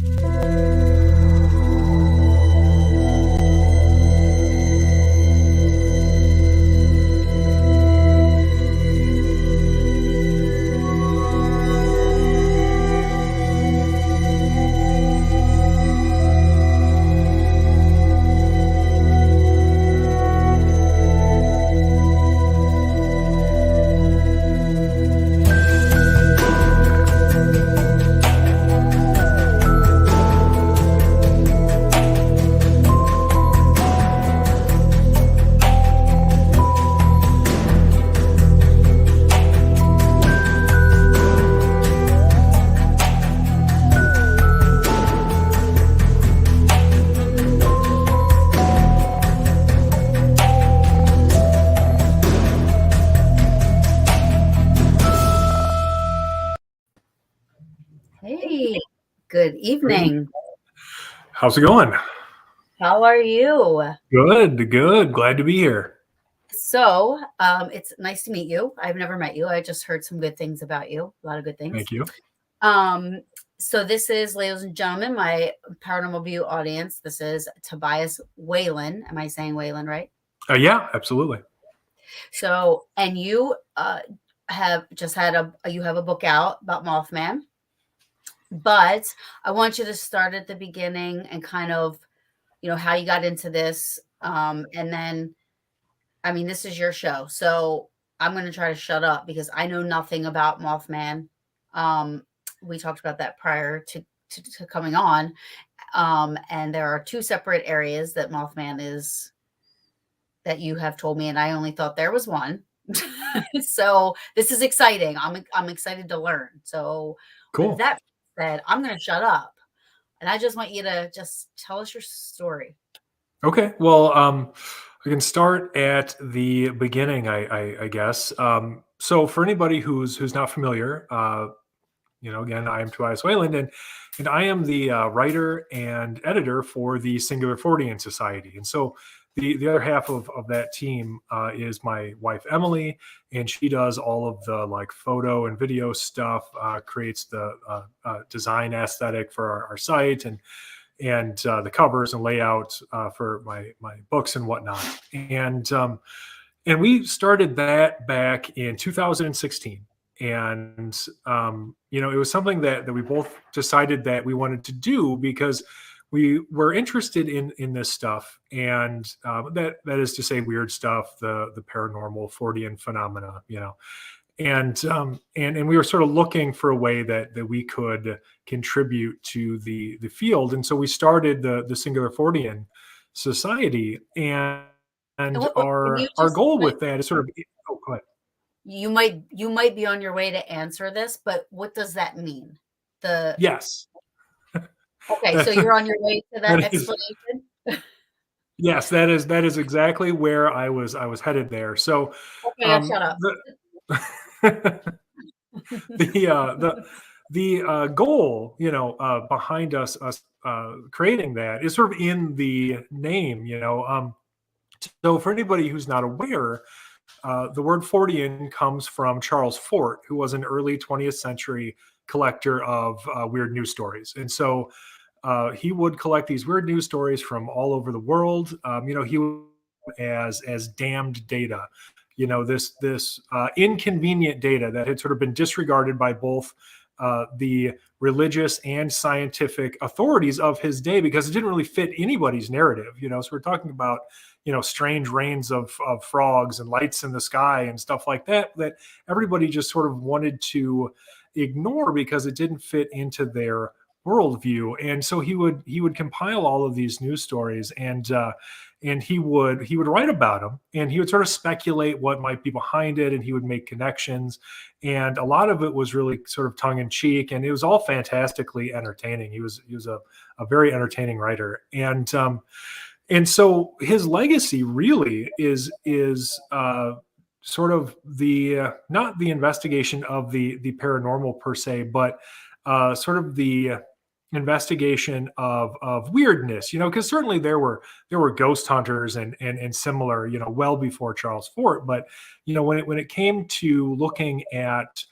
Hey, good evening. How's it going? How are you? Good, good. Glad to be here. So, it's nice to meet you. I've never met you. I just heard some good things about you. A lot of good things. Thank you. So this is, ladies and gentlemen, my Paranormal Brew audience. This is Tobias Wayland. Am I saying Wayland right? Yeah, absolutely. So, and you have just had you have a book out about Mothman, but I want you to start at the beginning and kind of, how you got into this. And then, I mean, this is your show. So I'm going to try to shut up because I know nothing about Mothman. We talked about that prior to coming on. And there are two separate areas that Mothman is, that you have told me, and I only thought there was one. So this is exciting. I'm excited to learn. So Cool. With that said, I'm going to shut up. And I just want you to just tell us your story. Okay. Well, I can start at the beginning, I guess. So for anybody who's not familiar, again, I am Tobias Wayland, and I am the writer and editor for the Singular Fortean Society. And so the other half of that team is my wife, Emily, and she does all of the like photo and video stuff, creates the design aesthetic for our site and the covers and layout for my books and whatnot. And we started that back in 2016. And, it was something that we both decided that we wanted to do because we were interested in this stuff. And that is to say weird stuff, the paranormal Fortean phenomena, and we were sort of looking for a way that we could contribute to the field. And so we started the Singular Fortean Society, and our goal with that is sort of, oh, go ahead. You might be on your way to answer this, but what does that mean? Yes. Okay, so you're on your way to that explanation? Yes, that is exactly where I was headed there. So okay, shut up. The goal, behind us creating that is sort of in the name, So for anybody who's not aware, the word Fortean comes from Charles Fort, who was an early 20th century collector of weird news stories. And so he would collect these weird news stories from all over the world. He would as damned data, this inconvenient data that had sort of been disregarded by both the religious and scientific authorities of his day because it didn't really fit anybody's narrative. So we're talking about strange rains of frogs and lights in the sky and stuff like that everybody just sort of wanted to ignore because it didn't fit into their worldview. And so he would compile all of these news stories and he would write about them, and he would sort of speculate what might be behind it, and he would make connections. And a lot of it was really sort of tongue in cheek, and it was all fantastically entertaining. He was a very entertaining writer. And so his legacy really is sort of not the investigation of the paranormal per se, but sort of the investigation of weirdness, because certainly there were ghost hunters and similar, well before Charles Fort. But when it came to looking at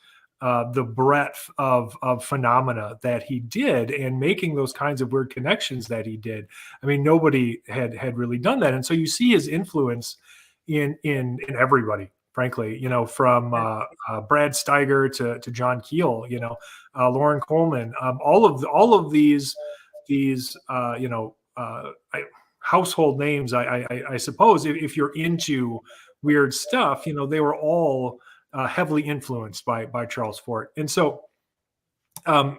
the breadth of phenomena that he did and making those kinds of weird connections that he did. I mean, nobody had really done that, and so you see his influence in everybody. Frankly, from Brad Steiger to John Keel, Lauren Coleman, all of these household names, I suppose, if you're into weird stuff, they were all heavily influenced by Charles Fort. And so, um,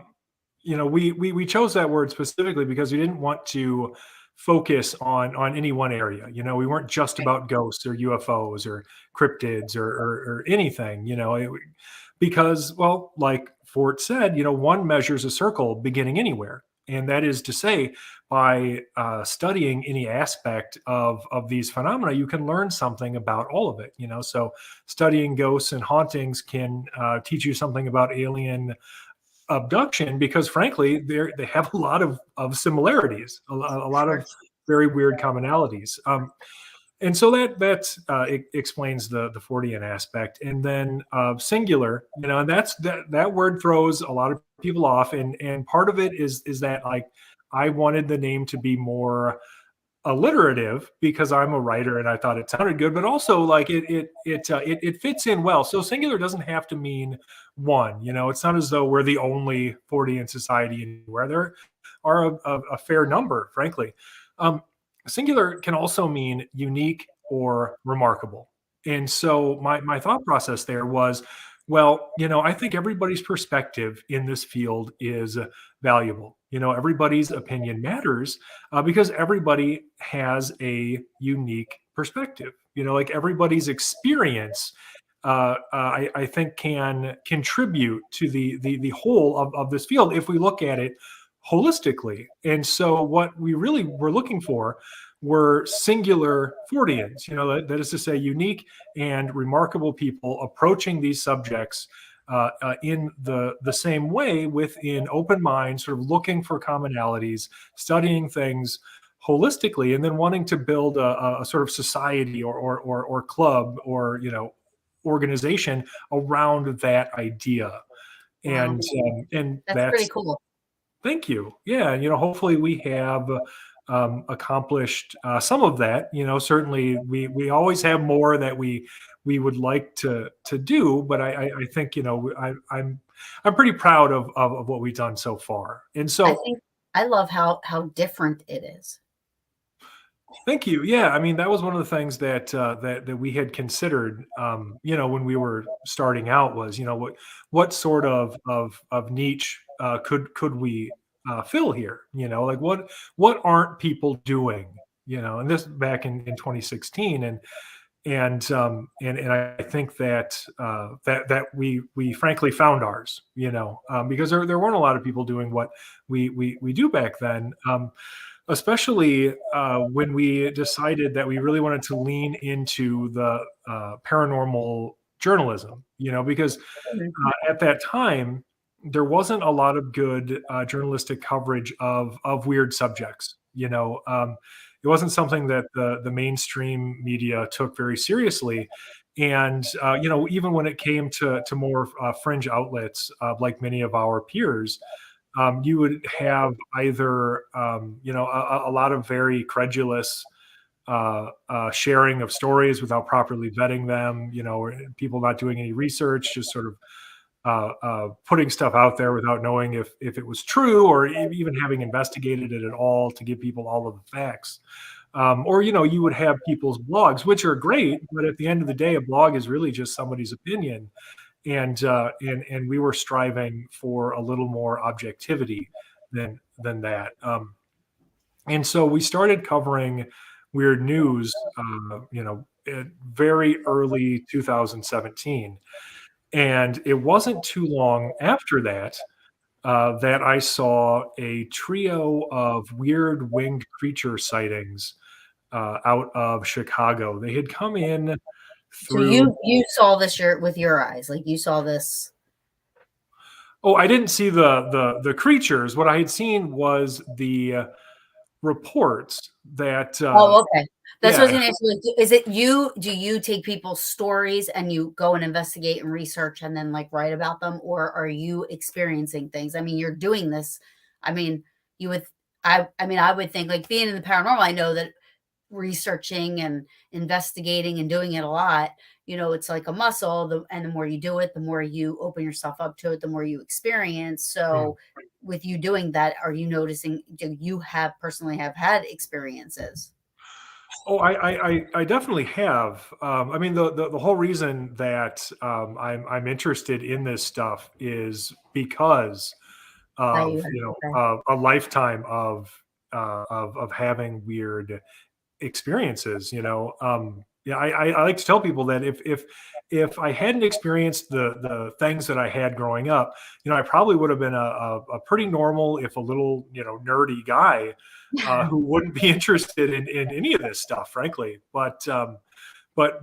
we chose that word specifically because we didn't want to focus on any one area. We weren't just about ghosts or UFOs or cryptids or anything. Because, well, like Fort said, one measures a circle beginning anywhere. And that is to say, by studying any aspect of these phenomena, you can learn something about all of it. So studying ghosts and hauntings can teach you something about alien abduction, because frankly, they have a lot of similarities, a lot Sure. of very weird commonalities. And so that explains the Fortean aspect. And then singular, and that word throws a lot of people off. And part of it is that, like, I wanted the name to be more alliterative because I'm a writer and I thought it sounded good, but also like it fits in well. So singular doesn't have to mean one. It's not as though we're the only Fortean society anywhere. There are a fair number, frankly. Singular can also mean unique or remarkable. And so my thought process there was, well, I think everybody's perspective in this field is valuable. Everybody's opinion matters because everybody has a unique perspective. Like everybody's experience, I think can contribute to the whole of this field if we look at it holistically. And so what we really were looking for were singular Forteans, that is to say, unique and remarkable people approaching these subjects in the same way, with an open mind, sort of looking for commonalities, studying things holistically, and then wanting to build a sort of society or club or organization around that idea. Wow. And That's pretty that's cool. Thank you. Yeah, hopefully we have accomplished some of that. Certainly we always have more that we would like to do, but I think I'm pretty proud of what we've done so far. And I so, think I love how different it is. thank you. Yeah, I mean that was one of the things that we had considered. When we were starting out was what sort of niche could we fill here? Like what aren't people doing? And this back in 2016, and I think that we frankly found ours. Because there weren't a lot of people doing what we do back then. Especially when we decided that we really wanted to lean into the paranormal journalism, because Mhm. at that time there wasn't a lot of good journalistic coverage of weird subjects. It wasn't something that the mainstream media took very seriously. And even when it came to more fringe outlets, like many of our peers, you would have either a lot of very credulous sharing of stories without properly vetting them, or people not doing any research, just sort of putting stuff out there without knowing if it was true, or even having investigated it at all to give people all of the facts. Or you would have people's blogs, which are great, but at the end of the day, a blog is really just somebody's opinion. And we were striving for a little more objectivity than that. And so we started covering weird news, at very early 2017. And it wasn't too long after that that I saw a trio of weird winged creature sightings out of Chicago. They had come in So through. you saw this with your eyes, like you saw this. Oh, I didn't see the creatures. What I had seen was reports that Oh, okay. That's what I was yeah. gonna ask you, like, is it you do you take people's stories and you go and investigate and research and then, like, write about them, or are you experiencing things? I mean, you're doing this. I mean, you would I mean, I would think, like, being in the paranormal, I know that researching and investigating and doing it a lot, it's like a muscle, and the more you do it, the more you open yourself up to it, the more you experience. Mm. So with you doing that, are you noticing, do you have personally have had experiences? Oh, I definitely have. I mean, the whole reason that I'm interested in this stuff is because That you of have, okay. a lifetime of having weird experiences. Yeah, I like to tell people that if I hadn't experienced the things that I had growing up, I probably would have been a pretty normal, if a little nerdy guy who wouldn't be interested in any of this stuff, frankly. But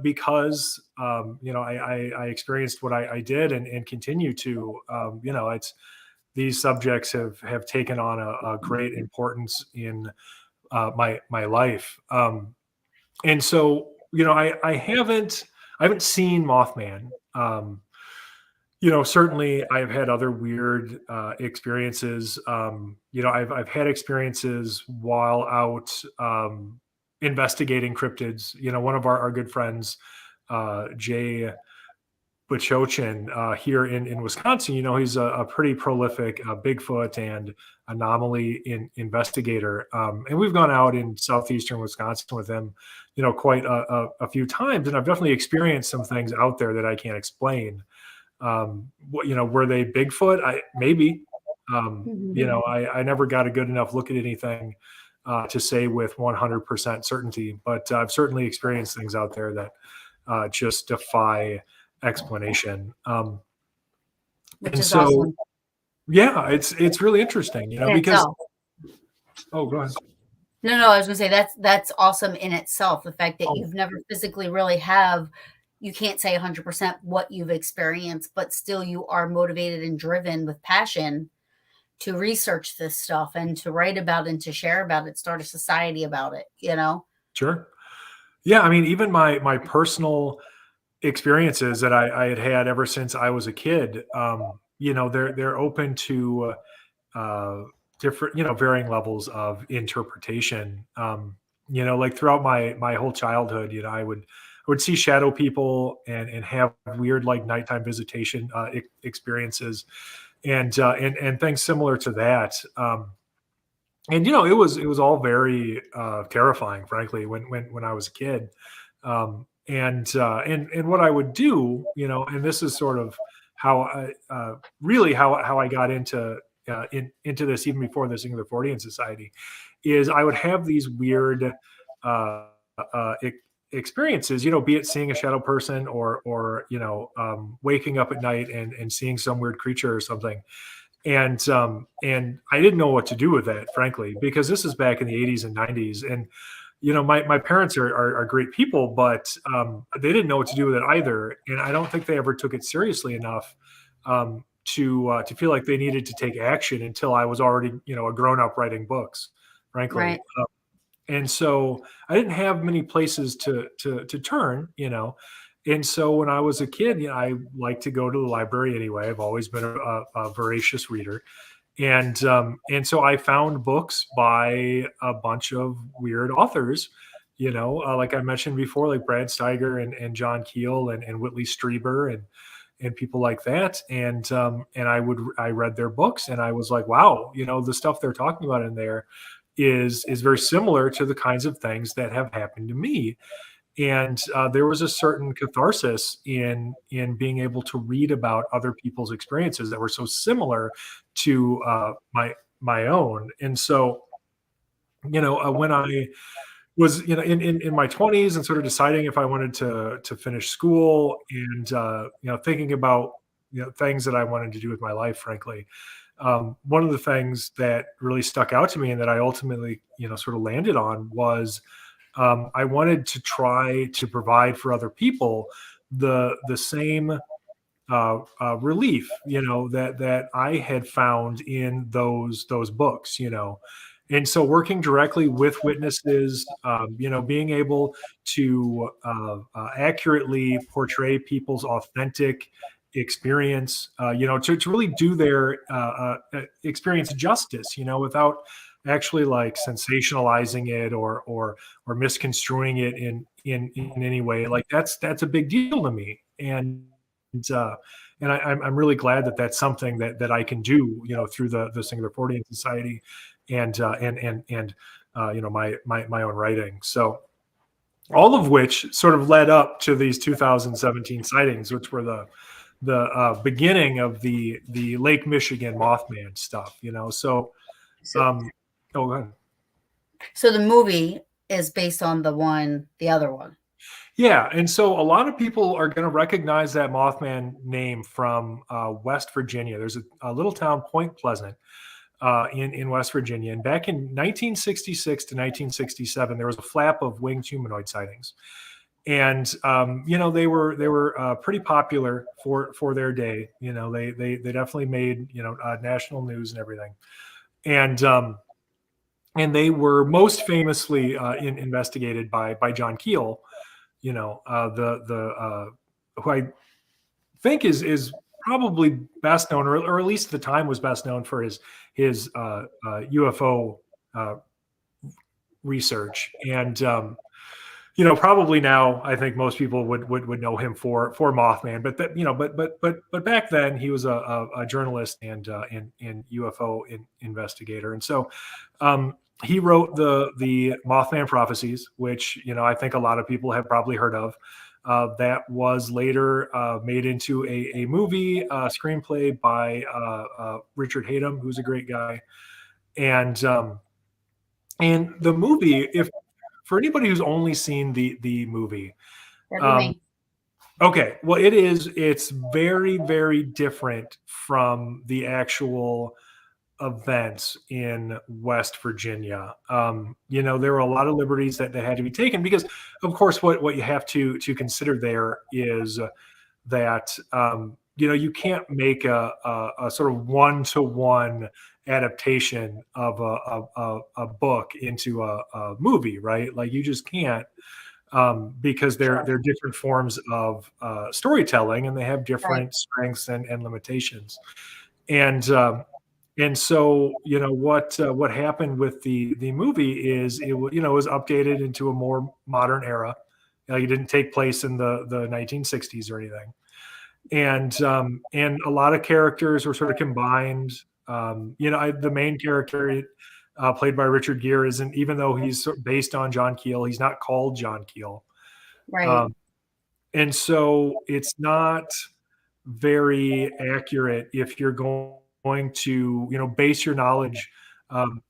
because I experienced what I did and continue to, it's these subjects have taken on a great importance in my life. And so I haven't seen Mothman. Certainly I've had other weird experiences. I've had experiences while out investigating cryptids. One of our good friends, Jay Bachochin, here in Wisconsin, he's a pretty prolific Bigfoot and anomaly investigator. And we've gone out in southeastern Wisconsin with him, quite a few times. And I've definitely experienced some things out there that I can't explain. Were they Bigfoot? Maybe. Mhm. I never got a good enough look at anything to say with 100% certainty, but I've certainly experienced things out there that just defy explanation. Which And is so, awesome yeah, it's really interesting, in because itself. go ahead. No, I was gonna say that's awesome in itself. The fact that Oh, you've never physically really have, you can't say 100% what you've experienced, but still you are motivated and driven with passion to research this stuff and to write about and to share about it, start a society about it. sure. Yeah, I mean, even my personal experiences that I had ever since I was a kid, they're open to uh, different, varying levels of interpretation. Like throughout my whole childhood, I would see shadow people and have weird like nighttime visitation experiences and things similar to that. And it was all very terrifying, frankly, when I was a kid. And what I would do, and this is sort of how I really how I got into this even before the Singular Fortean Society, is I would have these weird uh, uh, e- experiences, be it seeing a shadow person or waking up at night and seeing some weird creature or something. And I didn't know what to do with that, frankly, because this is back in the 80s and 90s. And my parents are great people, but they didn't know what to do with it either. And I don't think they ever took it seriously enough to feel like they needed to take action until I was already a grown up writing books, frankly. Right. And so I didn't have many places to turn, And so when I was a kid, I liked to go to the library anyway. I've always been a voracious reader, and so I found books by a bunch of weird authors, like I mentioned before, like Brad Steiger and John Keel and Whitley Strieber and people like that. And I read their books and I was like, wow, the stuff they're talking about in there is very similar to the kinds of things that have happened to me. And there was a certain catharsis in being able to read about other people's experiences that were so similar to my own. And so when I was in my 20s and sort of deciding if I wanted to finish school and thinking about things that I wanted to do with my life, frankly, one of the things that really stuck out to me and that I ultimately sort of landed on was I wanted to try to provide for other people the same relief that I had found in those books, And so working directly with witnesses, being able to accurately portray people's authentic experience, to really do their experience justice, without actually like sensationalizing it or misconstruing it in any way. Like that's a big deal to me. Uh, I'm really glad that that's something that I can do, through the Singular Fortean Society and my own writing. So all of which sort of led up to these 2017 sightings, which were the beginning of the Lake Michigan Mothman stuff. So So, go ahead. so the movie is based on the other one. Yeah, and so a lot of people are going to recognize that Mothman name from West Virginia. There's a little town, Point Pleasant, in West Virginia. And back in 1966 to 1967, there was a flap of winged humanoid sightings, and they were pretty popular for their day. They definitely made national news and everything, and they were most famously investigated by John Keel. The who I think is probably best known, or at least at the time was best known for his UFO uh, research. And probably now I think most people would know him for Mothman. But that but back then he was a journalist and UFO investigator. And so he wrote the Mothman prophecies, which I think a lot of people have probably heard of. That was later made into a movie screenplay by Richard Hatem, who's a great guy. And the movie, if for anybody who's only seen the movie, That'd be um, me. okay, well, it's very, very different from the actual events in West Virginia. There were a lot of liberties that had to be taken because, of course, what you have to consider there is that you can't make a sort of one-to-one adaptation of a book into a movie, right? Like you just can't, because Sure. they're different forms of storytelling, and they have Right. different strengths and limitations. And so what happened with the movie is was updated into a more modern era. It didn't take place in the 1960s or anything, and a lot of characters were sort of combined. The main character, played by Richard Gere, isn't, even though he's based on John Keel, he's not called John Keel. Right. Um, and so it's not very accurate if you're going to base your knowledge on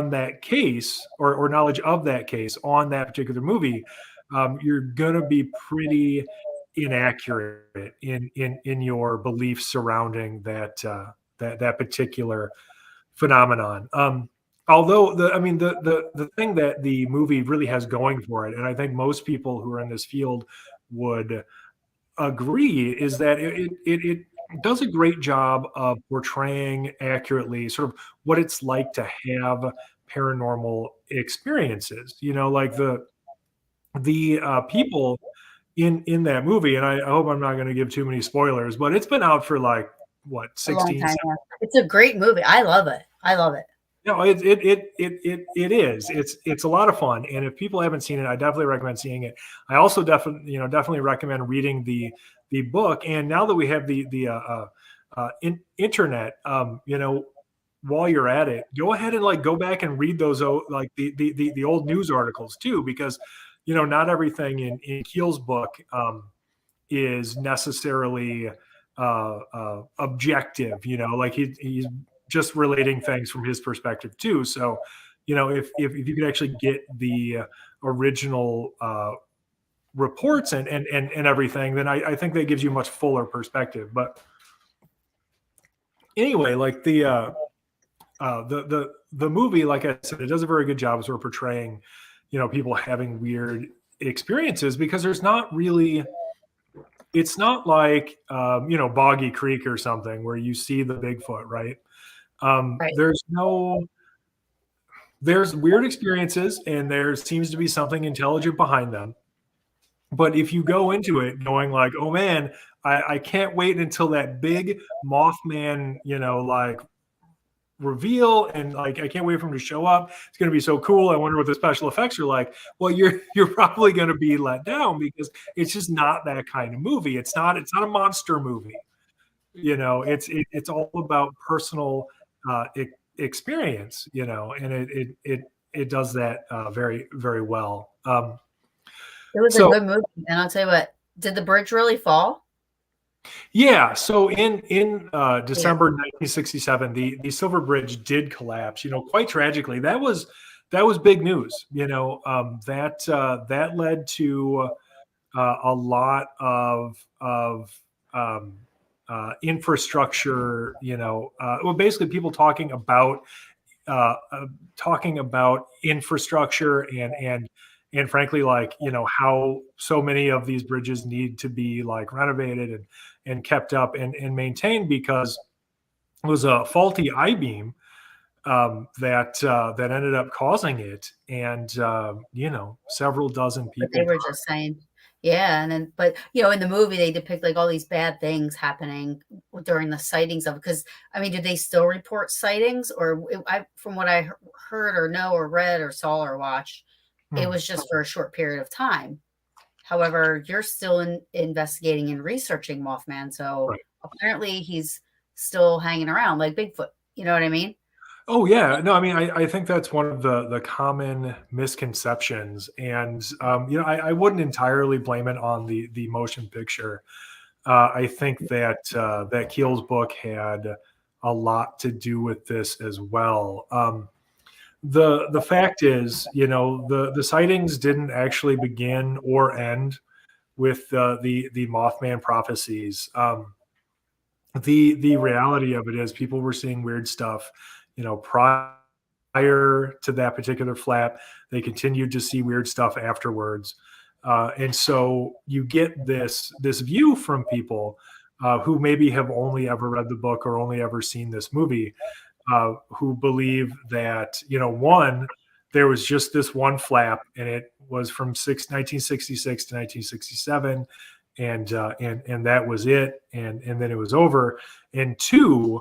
that case, or knowledge of that case on that particular movie. You're going to be pretty inaccurate in your beliefs surrounding that particular phenomenon. Although the thing that the movie really has going for it, and I think most people who are in this field would agree, is that it does a great job of portraying accurately sort of what it's like to have paranormal experiences. Like the people in that movie, and I hope I'm not going to give too many spoilers, but it's been out for like what, A long 16, time. Yeah. It's a great movie. I love it. I love it. no, it is. It's a lot of fun, and if people haven't seen it, I definitely recommend seeing it. I also definitely recommend reading the book. And now that we have the internet, while you're at it, go ahead and like go back and read those like the old news articles too, because not everything in Keel's book is necessarily objective. Like he's just relating things from his perspective too. So, if you could actually get the original reports and everything, then I think that gives you a much fuller perspective. But anyway, like the movie, like I said, it does a very good job of sort of portraying, people having weird experiences, because it's not like Boggy Creek or something where you see the Bigfoot, right? Right. there's weird experiences and there seems to be something intelligent behind them. But if you go into it going like, oh man, I can't wait until that big Mothman, like reveal, and like I can't wait for him to show up. It's going to be so cool. I wonder what the special effects are like. Well, you're probably going to be let down because it's just not that kind of movie. It's not a monster movie. It's all about personal experience. And it does that very very well. It was a So good movie, and I'll tell you what. Did the bridge really fall? yeah, so in Yeah. December 1967, the Silver Bridge did collapse. Quite tragically. That was big news. That led to a lot of infrastructure. Well, basically, people talking about infrastructure and frankly, like, how so many of these bridges need to be like renovated and kept up and maintained because it was a faulty I-beam that ended up causing it, and several dozen But they people were died. just saying, yeah, and then, but in the movie they depict like all these bad things happening during the sightings of. Because I mean, do they still report sightings, or from what I heard or know or read or saw or watched, it Hmm. was just for a short period of time. However, you're still investigating and researching Mothman, so Right. apparently he's still hanging around like Bigfoot. You know what I mean? Oh yeah, no, I mean, I think that's one of the common misconceptions, and I wouldn't entirely blame it on the motion picture. I think that Keel's book had a lot to do with this as well. The fact is, the sightings didn't actually begin or end with the Mothman prophecies. The reality of it is people were seeing weird stuff, prior to that particular flap. They continued to see weird stuff afterwards. And so you get this view from people who maybe have only ever read the book or only ever seen this movie, who believe that, one, there was just this one flap and it was from 1966 to 1967, and that was it, and then it was over. And two,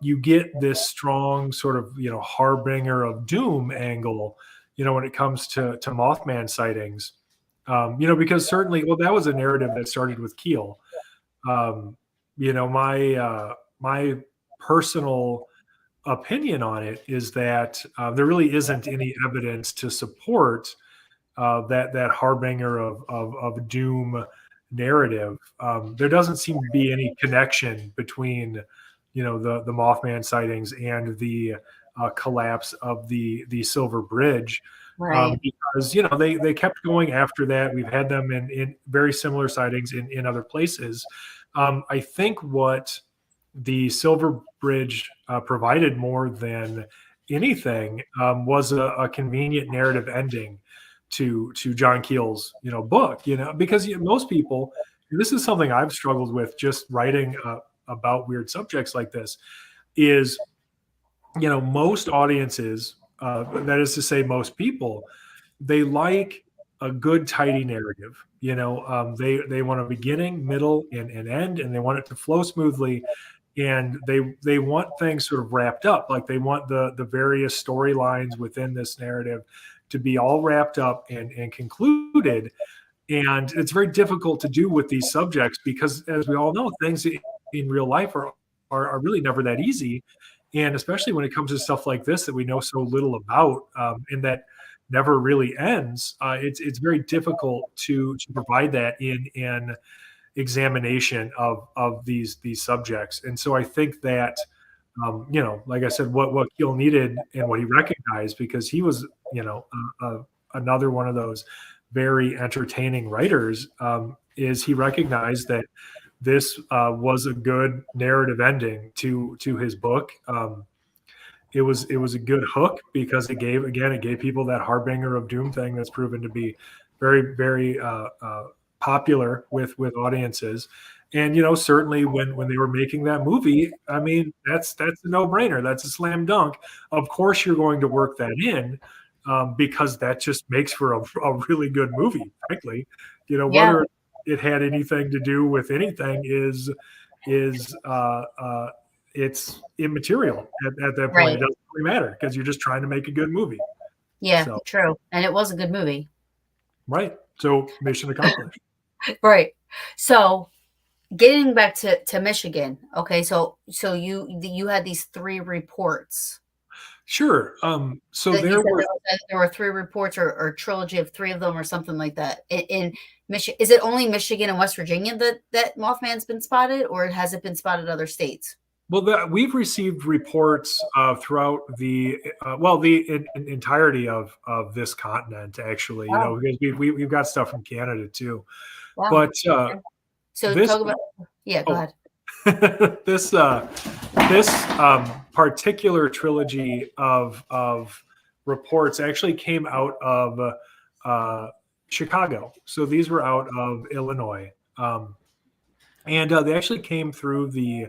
you get this strong sort of harbinger of doom angle, when it comes to Mothman sightings, because certainly, well, that was a narrative that started with Keel. My personal opinion on it is that there really isn't any evidence to support that harbinger of doom narrative. There doesn't seem to be any connection between the Mothman sightings and the collapse of the Silver Bridge, Right. because they kept going after that. We've had them in very similar sightings in other places. I think what the Silver Bridge provided more than anything was a convenient narrative ending to John Keel's book. Because most people, and this is something I've struggled with just writing about weird subjects like this, is most audiences, that is to say most people, they like a good tidy narrative. They want a beginning, middle, and end, and they want it to flow smoothly, and they want things sort of wrapped up. Like they want the various storylines within this narrative to be all wrapped up and concluded. And it's very difficult to do with these subjects because, as we all know, things in real life are really never that easy. And especially when it comes to stuff like this that we know so little about, and that never really ends, it's very difficult to provide that in an examination of these subjects. And so I think that, like I said, what Keel needed and what he recognized, because he was another one of those very entertaining writers, is he recognized that this was a good narrative ending to his book. It was a good hook because it gave people that harbinger of doom thing that's proven to be very very popular with audiences. And certainly when they were making that movie, I mean, that's a no-brainer. That's a slam dunk. Of course, you're going to work that in, because that just makes for a really good movie, frankly. Yeah. Whether it had anything to do with anything is it's immaterial at that point. It Right. doesn't really matter because you're just trying to make a good movie. Yeah. So, True. And it was a good movie. right. So mission accomplished. Right. So getting back to Michigan. Okay. So you had these three reports. Sure. So That you there said were there were three reports or trilogy of three of them or something like that in Michigan. Is it only Michigan and West Virginia that Mothman's been spotted, or has it been spotted in other states? well, we've received reports throughout the entirety of this continent, actually. Wow. Because we've got stuff from Canada too. Wow. But Okay. So this talk about, yeah, go oh ahead. this particular trilogy of reports actually came out of Chicago. So these were out of Illinois, and they actually came through the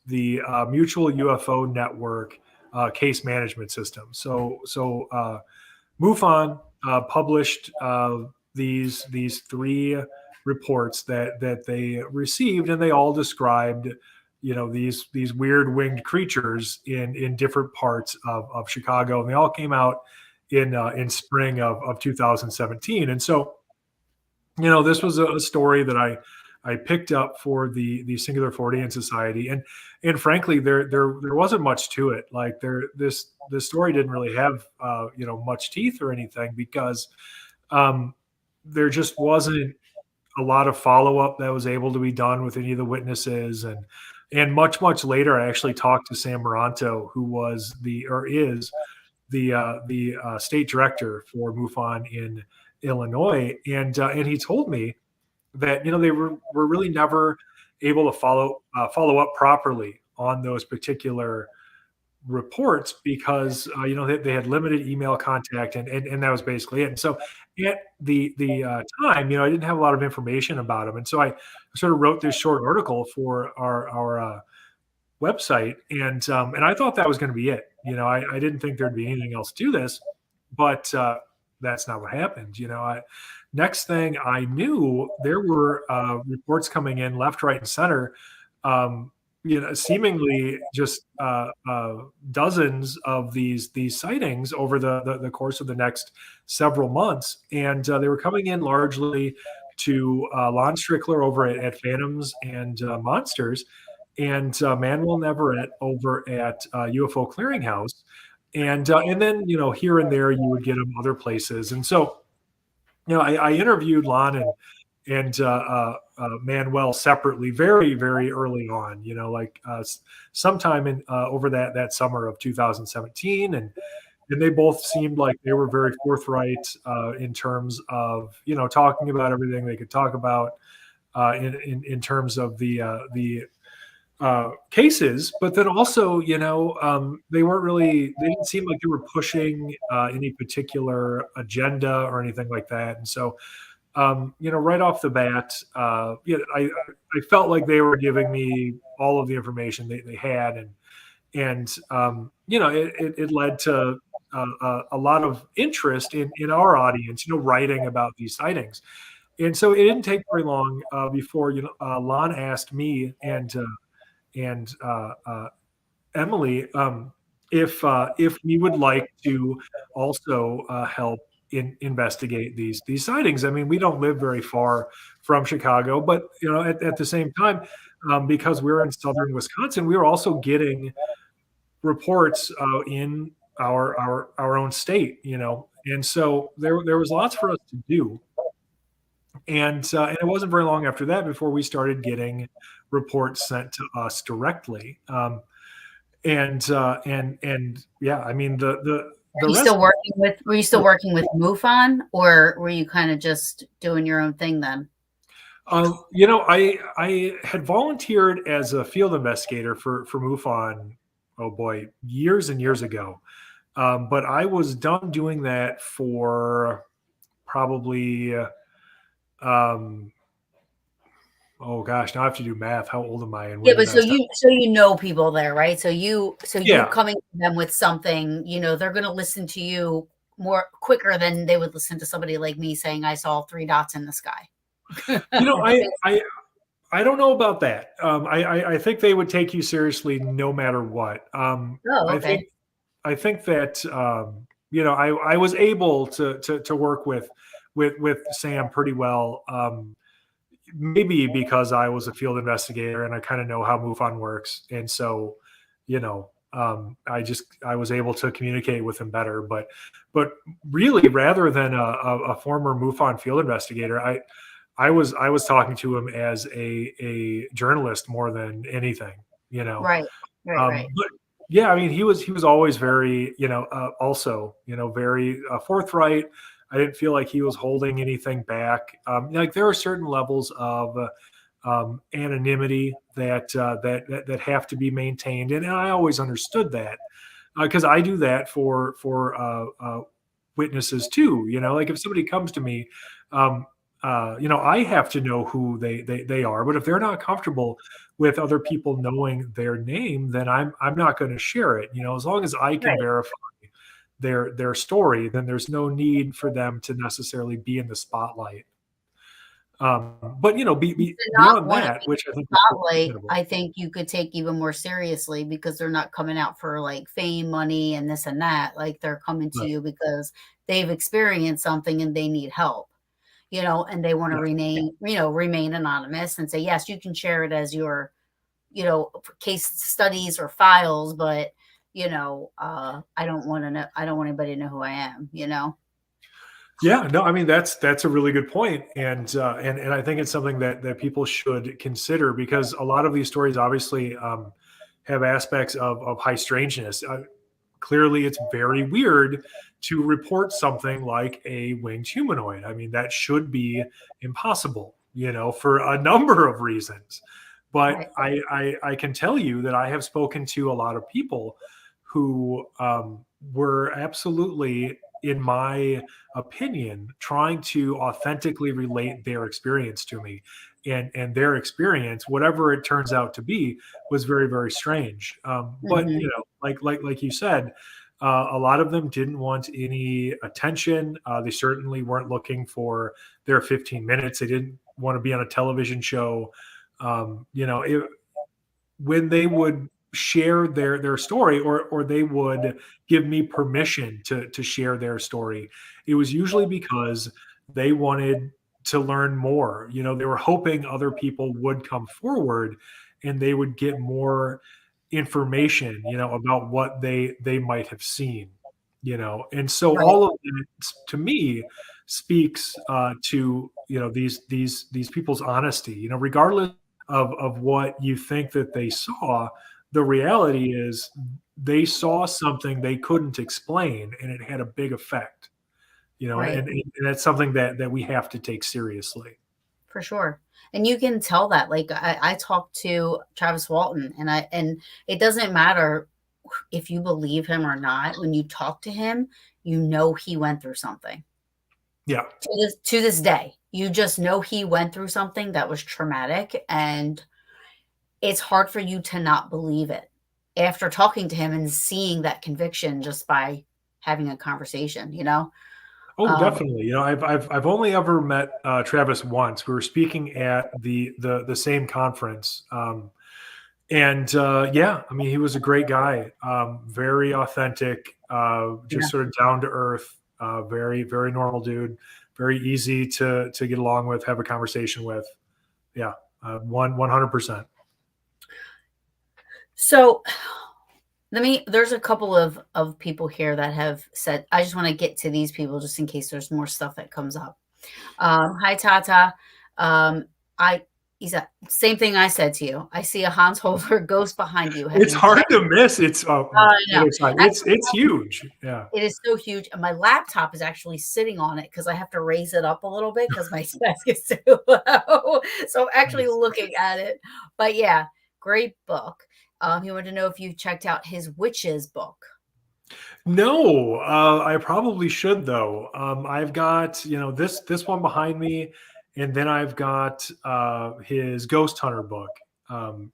Mutual UFO Network case management system. So MUFON published these three reports that they received, and they all described these weird winged creatures in different parts of Chicago, and they all came out in spring of 2017. And so this was a story that I picked up for the Singular Fortean Society, and frankly, there wasn't much to it. Like this story didn't really have much teeth or anything, because um, there just wasn't a lot of follow up that was able to be done with any of the witnesses. And much later, I actually talked to Sam Moranto, who was or is the state director for MUFON in Illinois, and he told me that they were really never able to follow up properly on those particular reports, because they had limited email contact, and that was basically it. And so at the time, I didn't have a lot of information about them, and so I sort of wrote this short article for our website, and I thought that was going to be it. I didn't think there'd be anything else to this, but that's not what happened. Next thing I knew, there were reports coming in left, right, and center. Seemingly just dozens of these sightings over the course of the next several months, and they were coming in largely to Lon Strickler over at Phantoms and Monsters, and Manuel Navarrete over at UFO Clearinghouse, and then here and there you would get them other places. And so I interviewed Lon and Manuel separately, very very early on. Sometime in over that summer of 2017, and they both seemed like they were very forthright in terms of talking about everything they could talk about in terms of the cases. But then also, they didn't seem like they were pushing any particular agenda or anything like that. And so, right off the bat, I felt like they were giving me all of the information they had, and it led to a lot of interest in our audience, writing about these sightings. And so it didn't take very long before Lon asked me and Emily, if we would like to also help investigate these sightings. I mean, we don't live very far from Chicago, but at the same time, because we're in southern Wisconsin, we were also getting reports in our own state, and so there was lots for us to do. And it wasn't very long after that before we started getting reports sent to us directly. And yeah, I mean the rest. Were you still working with MUFON, or were you kind of just doing your own thing then? I had volunteered as a field investigator for MUFON. Oh boy, years and years ago. But I was done doing that for probably Oh gosh, now I have to do math. How old am I and Yeah, when but did I start? so you know people there, right? So you Yeah. coming to them with something, they're gonna listen to you more quicker than they would listen to somebody like me saying I saw three dots in the sky. You know, I don't know about that. I think they would take you seriously no matter what. Oh, I okay. think I think that I was able to work with Sam pretty well. Maybe because I was a field investigator and I kind of know how MUFON works, and so I was able to communicate with him better. But really, rather than a former MUFON field investigator, I was talking to him as a journalist more than anything, you know. Right. Right, right. But yeah, I mean, he was always very, also, very forthright. I didn't feel like he was holding anything back. Like there are certain levels of anonymity that have to be maintained, and I always understood that because I do that for witnesses too. Like if somebody comes to me, um, I have to know who they are. But if they're not comfortable with other people knowing their name, then I'm not going to share it. As long as I can Right. verify their story, then there's no need for them to necessarily be in the spotlight. But To not beyond want to that, be which I in think the is spotlight, understandable. I think you could take even more seriously because they're not coming out for like fame, money, and this and that. Like they're coming to Right. you because they've experienced something and they need help. And they want to Yeah. remain anonymous and say, yes, you can share it as your, case studies or files, but I don't want to know, I don't want anybody to know who I am. Yeah, no, I mean that's a really good point, and I think it's something that people should consider because a lot of these stories obviously have aspects of high strangeness. Clearly, it's very weird to report something like a winged humanoid. I mean, that should be impossible, for a number of reasons. But Right. I can tell you that I have spoken to a lot of people who were absolutely, in my opinion, trying to authentically relate their experience to me. And their experience, whatever it turns out to be, was very, very strange. But Hmm. like you said, a lot of them didn't want any attention. They certainly weren't looking for their 15 minutes. They didn't want to be on a television show. When they would share their story, or they would give me permission to share their story, it was usually because they wanted to learn more. They were hoping other people would come forward and they would get more information, about what they might have seen. And so Right. all of that to me speaks to these people's honesty, regardless of what you think that they saw. The reality is they saw something they couldn't explain, and it had a big effect. Right. And that's something that we have to take seriously. For sure. And you can tell that. Like I talked to Travis Walton, and it doesn't matter if you believe him or not. When you talk to him, he went through something. Yeah. To this day, you just know he went through something that was traumatic, and it's hard for you to not believe it after talking to him and seeing that conviction just by having a conversation. Oh, Um, definitely. I've only ever met Travis once. We were speaking at the same conference, and yeah, I mean, he was a great guy, very authentic, yeah. just sort of down to earth, very very normal dude, very easy to get along with, have a conversation with. Yeah, 100%. So there's a couple of people here that have said, I just want to get to these people just in case there's more stuff that comes up. Hi Tata. Um, I He's a same thing I said to you. I see a Hans Holzer ghost behind you. Have It's you hard checked? to miss. It's I know. other side. Actually, It's huge. Yeah. it is so huge. And my laptop is actually sitting on it because I have to raise it up a little bit because my desk is too low. So I'm actually Nice. looking at it. But yeah, great book. He wanted to know if you checked out his witches book. No, I probably should though. I've got this one behind me, and then I've got his Ghost Hunter book. Um,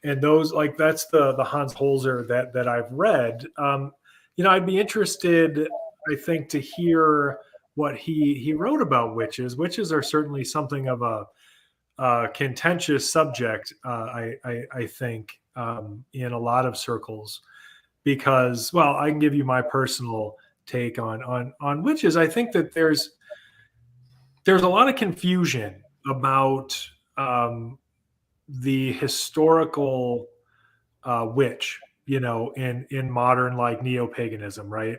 and those, like, that's the Hans Holzer that I've read. I'd be interested, I think, to hear what he wrote about witches. Witches are certainly something of a contentious subject, I think, in a lot of circles, because, well, I can give you my personal take on witches. I think that there's a lot of confusion about the historical witch, in modern, like, neo-paganism, right?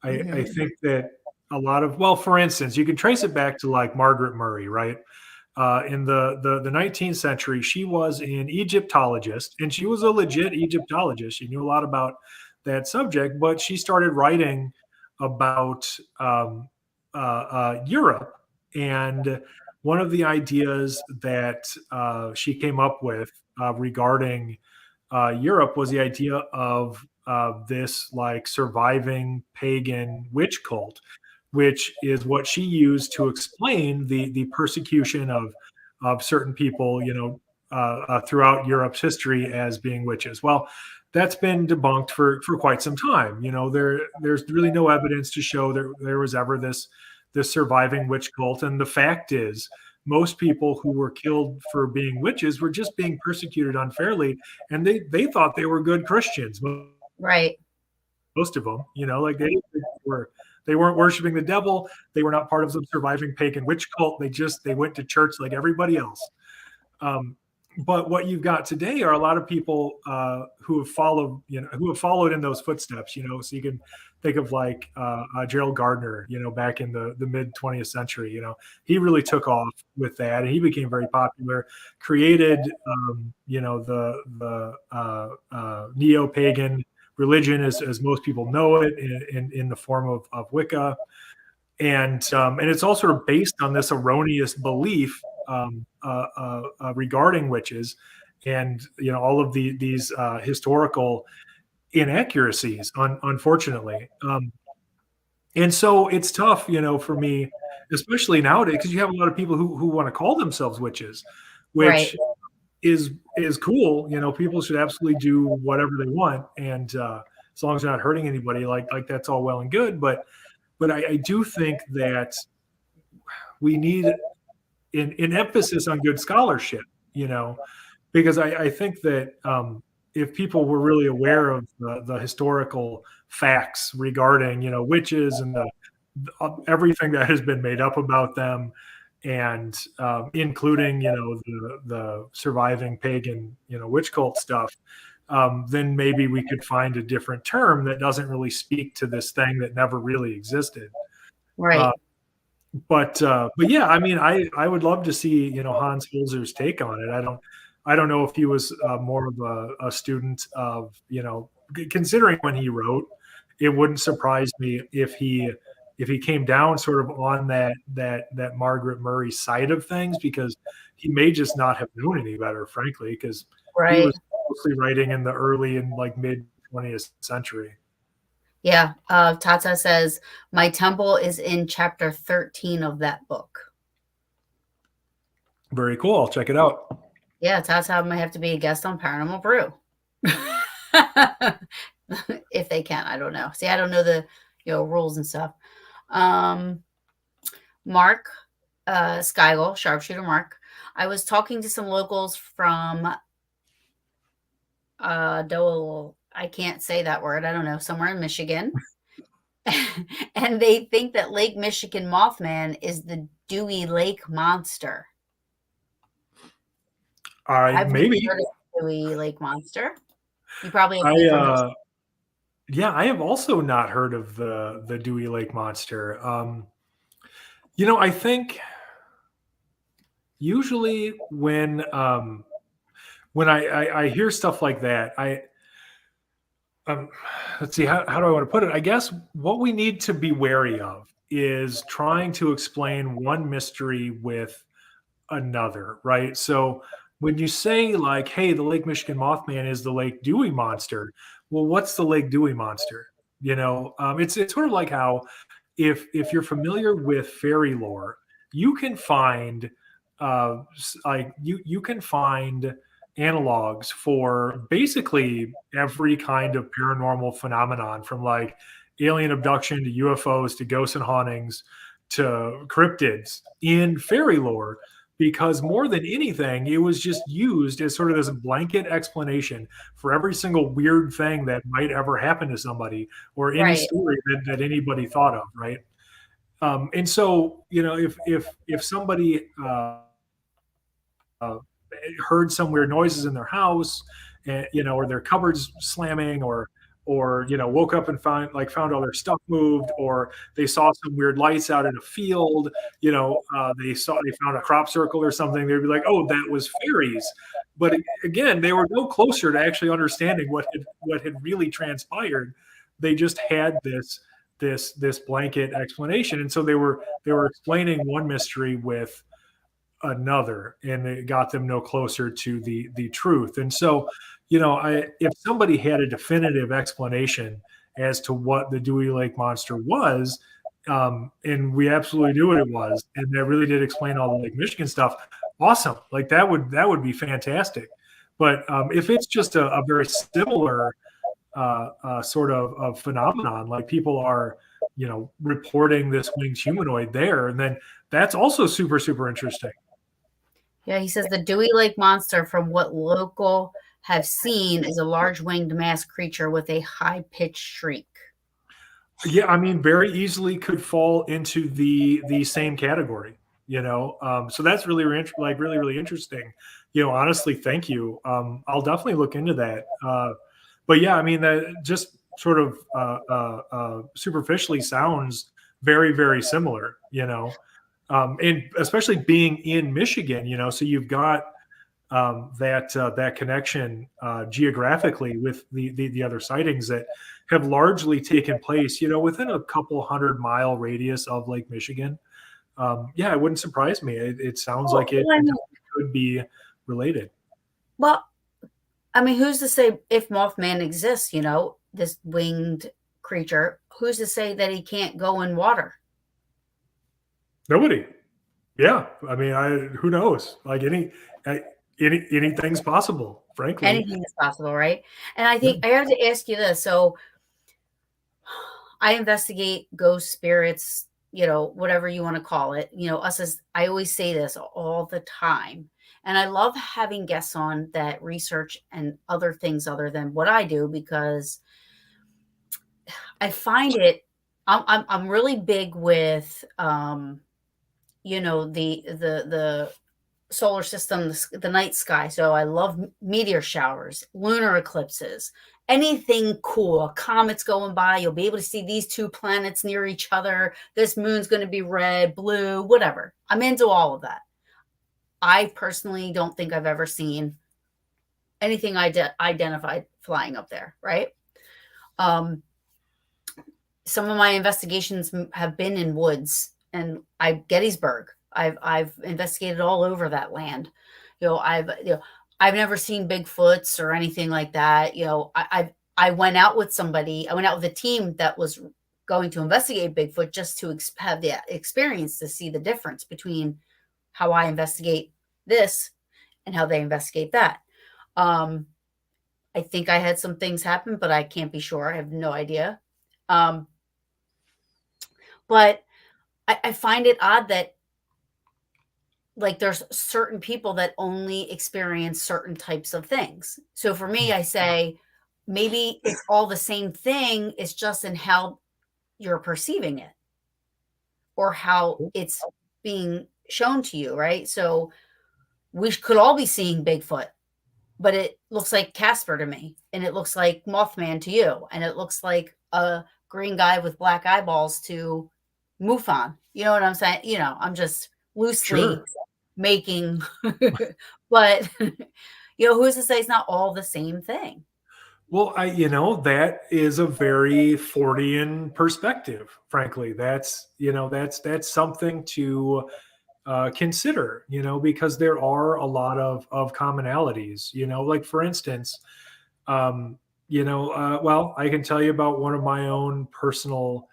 I Hmm. think that a lot of, well, for instance, you can trace it back to, like, Margaret Murray, right? In the 19th century, she was an Egyptologist, and she was a legit Egyptologist. She knew a lot about that subject, but she started writing about Europe. And one of the ideas that she came up with regarding Europe was the idea of this, like, surviving pagan witch cult, which is what she used to explain the persecution of certain people, throughout Europe's history as being witches. Well, that's been debunked for quite some time. There's really no evidence to show there was ever this surviving witch cult. And the fact is, most people who were killed for being witches were just being persecuted unfairly, and they thought they were good Christians. Right. Most of them, like, they weren't worshiping the devil. They were not part of some surviving pagan witch cult. They went to church like everybody else. Um, but what you've got today are a lot of people who have followed, who have followed in those footsteps. So you can think of, like, Gerald Gardner, back in the mid 20th century. He really took off with that, and he became very popular. Created, the neo pagan religion, as most people know it, in the form of Wicca. And it's all sort of based on this erroneous belief regarding witches, and all of these historical inaccuracies, unfortunately. And so it's tough, for me, especially nowadays, because you have a lot of people who want to call themselves witches, Right. which is cool. People should absolutely do whatever they want, and as long as they're not hurting anybody, like that's all well and good. But I do think that we need an emphasis on good scholarship, because I think that if people were really aware of the historical facts regarding, witches, and everything that has been made up about them, and including, the surviving pagan, witch cult stuff, then maybe we could find a different term that doesn't really speak to this thing that never really existed. Uh, Right. but yeah, I mean, I would love to see, Hans Holzer's take on it. I don't know if he was more of a student of, considering when he wrote. It wouldn't surprise me if he came down sort of on that Margaret Murray side of things, because he may just not have known any better, frankly, because he Right. was mostly writing in the early and, like, mid 20th century. Yeah. Tata says, my temple is in chapter 13 of that book. Very cool. I'll check it out. Yeah, Tata might have to be a guest on Paranormal Brew. If they can, I don't know. See, I don't know the rules and stuff. Mark Skygel, sharpshooter Mark. I was talking to some locals from Dole. I can't say that word. I don't know, somewhere in Michigan. And they think that Lake Michigan Mothman is the Dewey Lake Monster. I've never Maybe. heard of Dewey Lake Monster. You probably have I information. Yeah, I have also not heard of the Dewey Lake Monster. I think usually when I hear stuff like that, um, let's see, how do I want to put it? I guess what we need to be wary of is trying to explain one mystery with another, right? So when you say, like, hey, the Lake Michigan Mothman is the Lake Dewey Monster, well, what's the Lake Dewey Monster? It's sort of like how, if you're familiar with fairy lore, you can find like you can find analogs for basically every kind of paranormal phenomenon, from like alien abduction to UFOs to ghosts and hauntings to cryptids in fairy lore, because more than anything, it was just used as sort of this blanket explanation for every single weird thing that might ever happen to somebody, or any Right. story that anybody thought of, right? And so, if somebody heard some weird noises in their house, or their cupboards slamming, or woke up and found all their stuff moved, or they saw some weird lights out in a field, they found a crop circle or something, they'd be like, oh, that was fairies. But again, they were no closer to actually understanding what had really transpired. They just had this blanket explanation, and so they were explaining one mystery with another, and it got them no closer to the truth. And so, if somebody had a definitive explanation as to what the Dewey Lake Monster was, and we absolutely knew what it was, and that really did explain all the Lake Michigan stuff, awesome. Like that would be fantastic. But if it's just a very similar sort of phenomenon, like people are reporting this winged humanoid there, and then that's also super super interesting. Yeah, he says the Dewey Lake Monster, from what local have seen, is a large winged mass creature with a high pitched shriek. Yeah, I mean, very easily could fall into the same category. So that's really like really really interesting. Honestly, thank you. I'll definitely look into that. But yeah, I mean, that just sort of superficially sounds very very similar. And especially being in Michigan, so you've got that connection geographically with the other sightings that have largely taken place, within a couple 100-mile radius of Lake Michigan. Yeah, it wouldn't surprise me. It sounds Well, like it I mean, could be related. well, I mean, who's to say if Mothman exists, this winged creature, who's to say that he can't go in water? Nobody. Yeah, I mean, who knows? Like anything's possible, frankly. Anything is possible, right? And I Yeah. think I have to ask you this. So I investigate ghost spirits, whatever you want to call it. Us as I always say this all the time. And I love having guests on that research and other things other than what I do, because I find it I'm really big with the solar system, the night sky. So I love meteor showers, lunar eclipses, anything cool. Comets going by, you'll be able to see these two planets near each other. This moon's going to be red, blue, whatever. I'm into all of that. I personally don't think I've ever seen anything identified flying up there, right? Um, some of my investigations have been in woods and Gettysburg. I've investigated all over that land. I've never seen Bigfoots or anything like that. I went out with somebody. I went out with a team that was going to investigate Bigfoot, just to have the experience to see the difference between how I investigate this and how they investigate that. Um, I think I had some things happen, but I can't be sure. I have no idea. Um, but I find it odd that, like, there's certain people that only experience certain types of things. So for me, I say maybe it's all the same thing. It's just in how you're perceiving it or how it's being shown to you, right? So we could all be seeing Bigfoot, but it looks like Casper to me, and it looks like Mothman to you, and it looks like a green guy with black eyeballs to MUFON. You know what I'm saying? I'm just loosely Sure. making, but who's to say it's not all the same thing? Well, that is a very Fortean perspective. Frankly, that's something to consider. Because there are a lot of commonalities. Like for instance, well, I can tell you about one of my own personal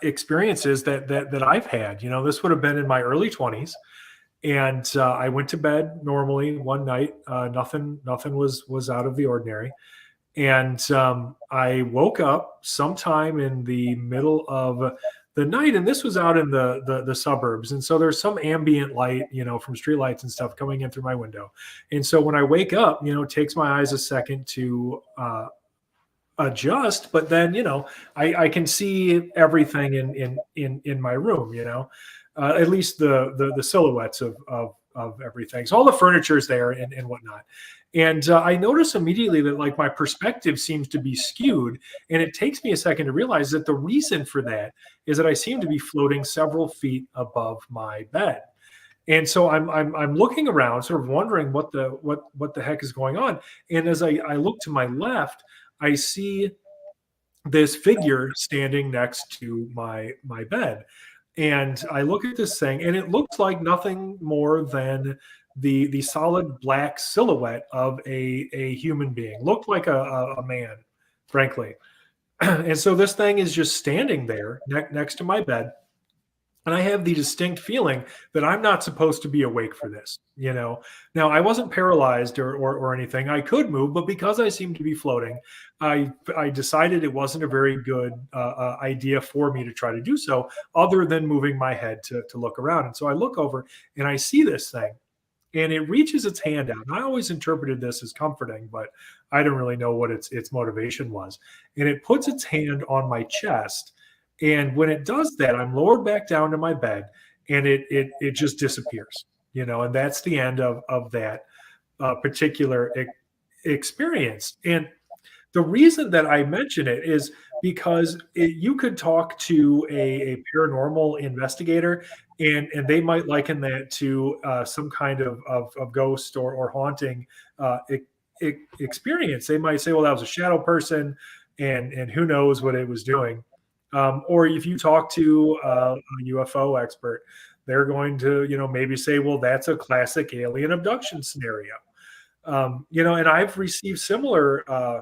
experiences that I've had. This would have been in my early 20s, and I went to bed normally one night. Nothing was out of the ordinary, and I woke up sometime in the middle of the night, and this was out in the suburbs, and so there's some ambient light, from streetlights and stuff coming in through my window, and so when I wake up, it takes my eyes a second to adjust, but then I can see everything in my room, at least the silhouettes of everything. So all the furniture is there and whatnot. And I notice immediately that like my perspective seems to be skewed, and it takes me a second to realize that the reason for that is that I seem to be floating several feet above my bed. And so I'm looking around, sort of wondering what the heck is going on. And as I look to my left, I see this figure standing next to my bed. And I look at this thing, and it looks like nothing more than the solid black silhouette of a human being. Looked like a man, frankly. And so this thing is just standing there next to my bed. And I have the distinct feeling that I'm not supposed to be awake for this. Now I wasn't paralyzed or anything. I could move, but because I seemed to be floating, I decided it wasn't a very good idea for me to try to do so, other than moving my head to look around. And so I look over and I see this thing, and it reaches its hand out. And I always interpreted this as comforting, but I don't really know what its motivation was. And it puts its hand on my chest, and when it does that, I'm lowered back down to my bed, and it just disappears. And that's the end of that particular experience. And the reason that I mention it is because you could talk to a paranormal investigator, and they might liken that to some kind of ghost or haunting experience. They might say, well, that was a shadow person, and who knows what it was doing. Or if you talk to a UFO expert, they're going to, maybe say, well, that's a classic alien abduction scenario. And I've received similar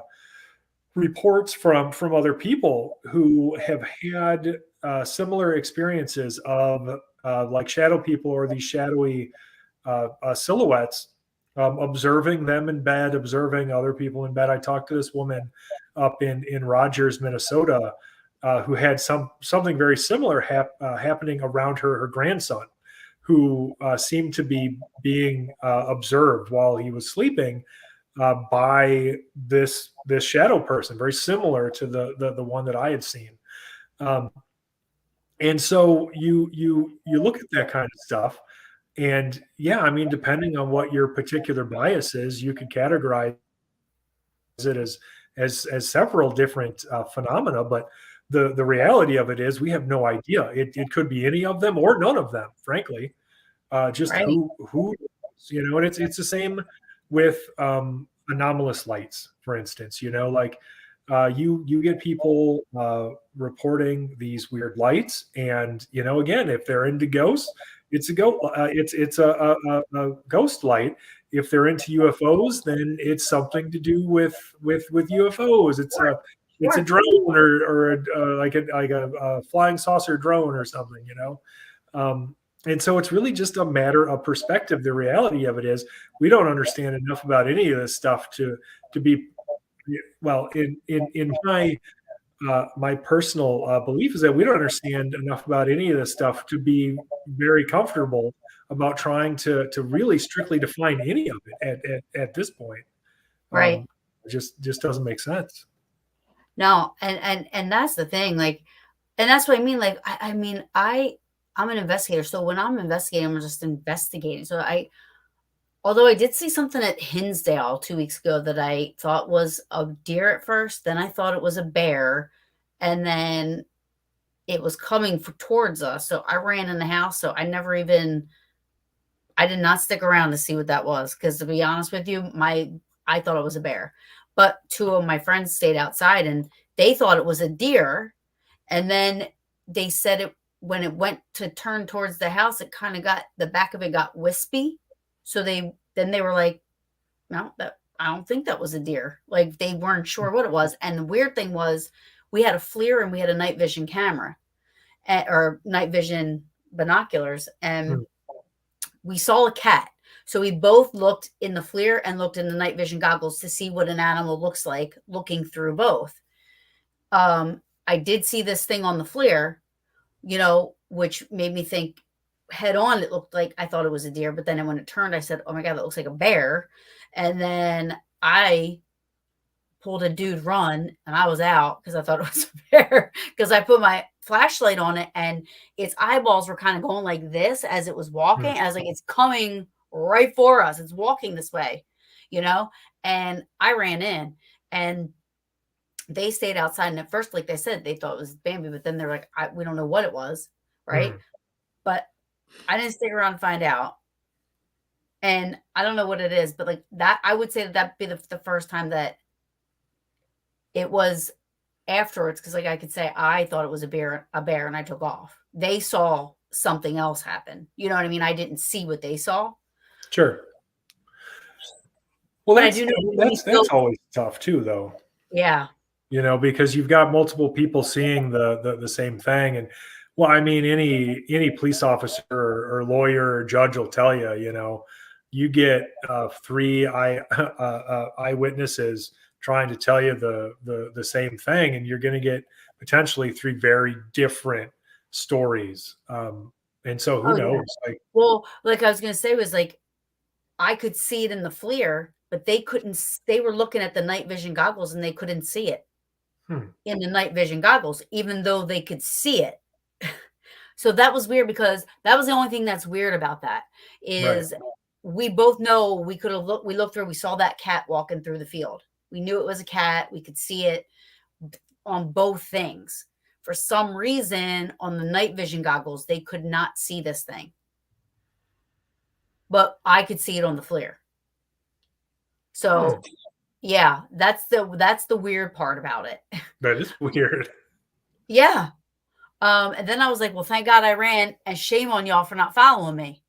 reports from other people who have had similar experiences of like shadow people or these shadowy silhouettes, observing them in bed, observing other people in bed. I talked to this woman up in Rogers, Minnesota, who had something very similar happening around her grandson, who seemed to be being observed while he was sleeping by this shadow person, very similar to the one that I had seen. Um, and so you look at that kind of stuff, and yeah, I mean, depending on what your particular bias is, you could categorize it as several different phenomena. But the reality of it is, we have no idea. It could be any of them or none of them, frankly. Just Right. who and it's the same with anomalous lights, for instance. Like you get people reporting these weird lights, and again, if they're into ghosts, it's a go it's a ghost light. If they're into UFOs, then it's something to do with UFOs. It's a Sure. drone, or like a flying saucer drone or something. And so it's really just a matter of perspective. The reality of it is, we don't understand enough about any of this stuff to be, well, in my personal belief is that we don't understand enough about any of this stuff to be very comfortable about trying to really strictly define any of it at this point. Right. It just doesn't make sense. No, and that's the thing, like, and that's what I mean. Like, I mean, I'm an investigator, so when I'm investigating, I'm just investigating. So although I did see something at Hinsdale 2 weeks ago that I thought was a deer at first, then I thought it was a bear, and then it was coming towards us. So I ran in the house. So I did not stick around to see what that was, because to be honest with you, I thought it was a bear. But two of my friends stayed outside, and they thought it was a deer. And then they said it when it went to turn towards the house, it kind of got the back of it got wispy. So they were like, no, I don't think that was a deer. Like, they weren't sure what it was. And the weird thing was, we had a FLIR and we had a night vision camera. or night vision binoculars, and Hmm. we saw a cat. So we both looked in the FLIR and looked in the night vision goggles to see what an animal looks like looking through both. I did see this thing on the FLIR, which made me think head on. It looked like, I thought it was a deer, but then when it turned, I said, "Oh my God, that looks like a bear." And then I pulled a dude run, and I was out because I thought it was a bear, because I put my flashlight on it and its eyeballs were kind of going like this as it was Hmm. walking. I was like, it's coming right for us. It's walking this way, and I ran in, and they stayed outside. And at first, like they said, they thought it was Bambi, but then they're like, we don't know what it was. Right. Hmm. But I didn't stick around to find out. And I don't know what it is, but like that, I would say that that'd be the first time that it was afterwards, because like I could say I thought it was a bear, and I took off. They saw something else happen. You know what I mean? I didn't see what they saw, Sure. Well, but I do know we that's still, always tough too, though. yeah, Because you've got multiple people seeing the same thing. And well, I mean, any police officer or lawyer or judge will tell you, you get three eyewitnesses trying to tell you the same thing, and you're going to get potentially three very different stories. And so who oh yeah. knows? Like, Well, like I was gonna say was like I could see it in the FLIR, but they couldn't. They were looking at the night vision goggles and they couldn't see it hmm, in the night vision goggles, even though they could see it. So that was weird, because that was the only thing that's weird about that right. is we both know we could have looked. We looked through. We saw that cat walking through the field. We knew it was a cat. We could see it on both things. For some reason, on the night vision goggles, they could not see this thing, but I could see it on the FLIR. Hmm, So yeah, that's the weird part about it. that is weird. Yeah. And then I was like, well, thank God I ran, and shame on y'all for not following me.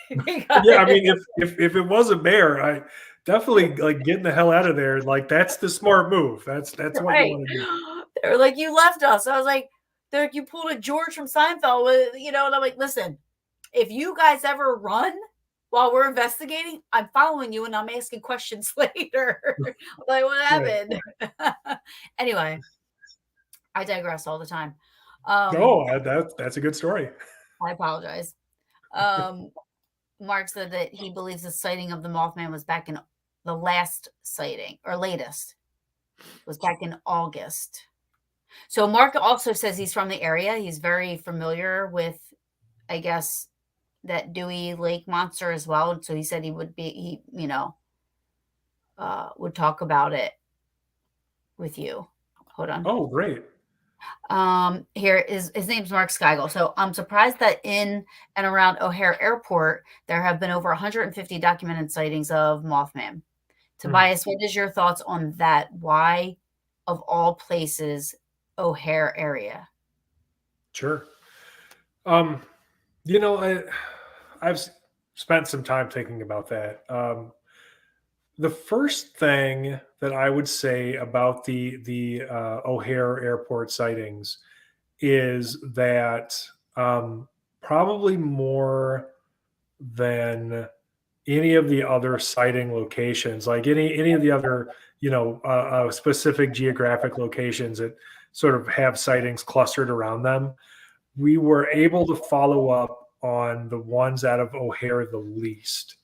Yeah, I mean, if it was a bear, I definitely like getting the hell out of there. Like that's the smart move. That's what you Right. want to do. They were like, you left us. I was like, they're like, you pulled a George from Seinfeld and I'm like, listen, if you guys ever run while we're investigating, I'm following you and I'm asking questions later. Like, what Right. happened? Anyway, I digress all the time. Um, Oh, that's a good story. I apologize. Um, Mark said that he believes the sighting of the Mothman was back in the last sighting, or latest was back in August. So Mark also says he's from the area. He's very familiar with, I guess, that Dewey Lake monster as well. So he said would talk about it with you. Hold on. Oh, great. Here is his name's Mark Skygle. So I'm surprised that in and around O'Hare Airport there have been over 150 documented sightings of Mothman. Hmm, Tobias, what is your thoughts on that? Why, of all places, O'Hare area? sure. Um, I've spent some time thinking about that. The first thing that I would say about the O'Hare Airport sightings is that probably more than any of the other sighting locations, like any of the other specific geographic locations that sort of have sightings clustered around them, we were able to follow up on the ones out of O'Hare the least.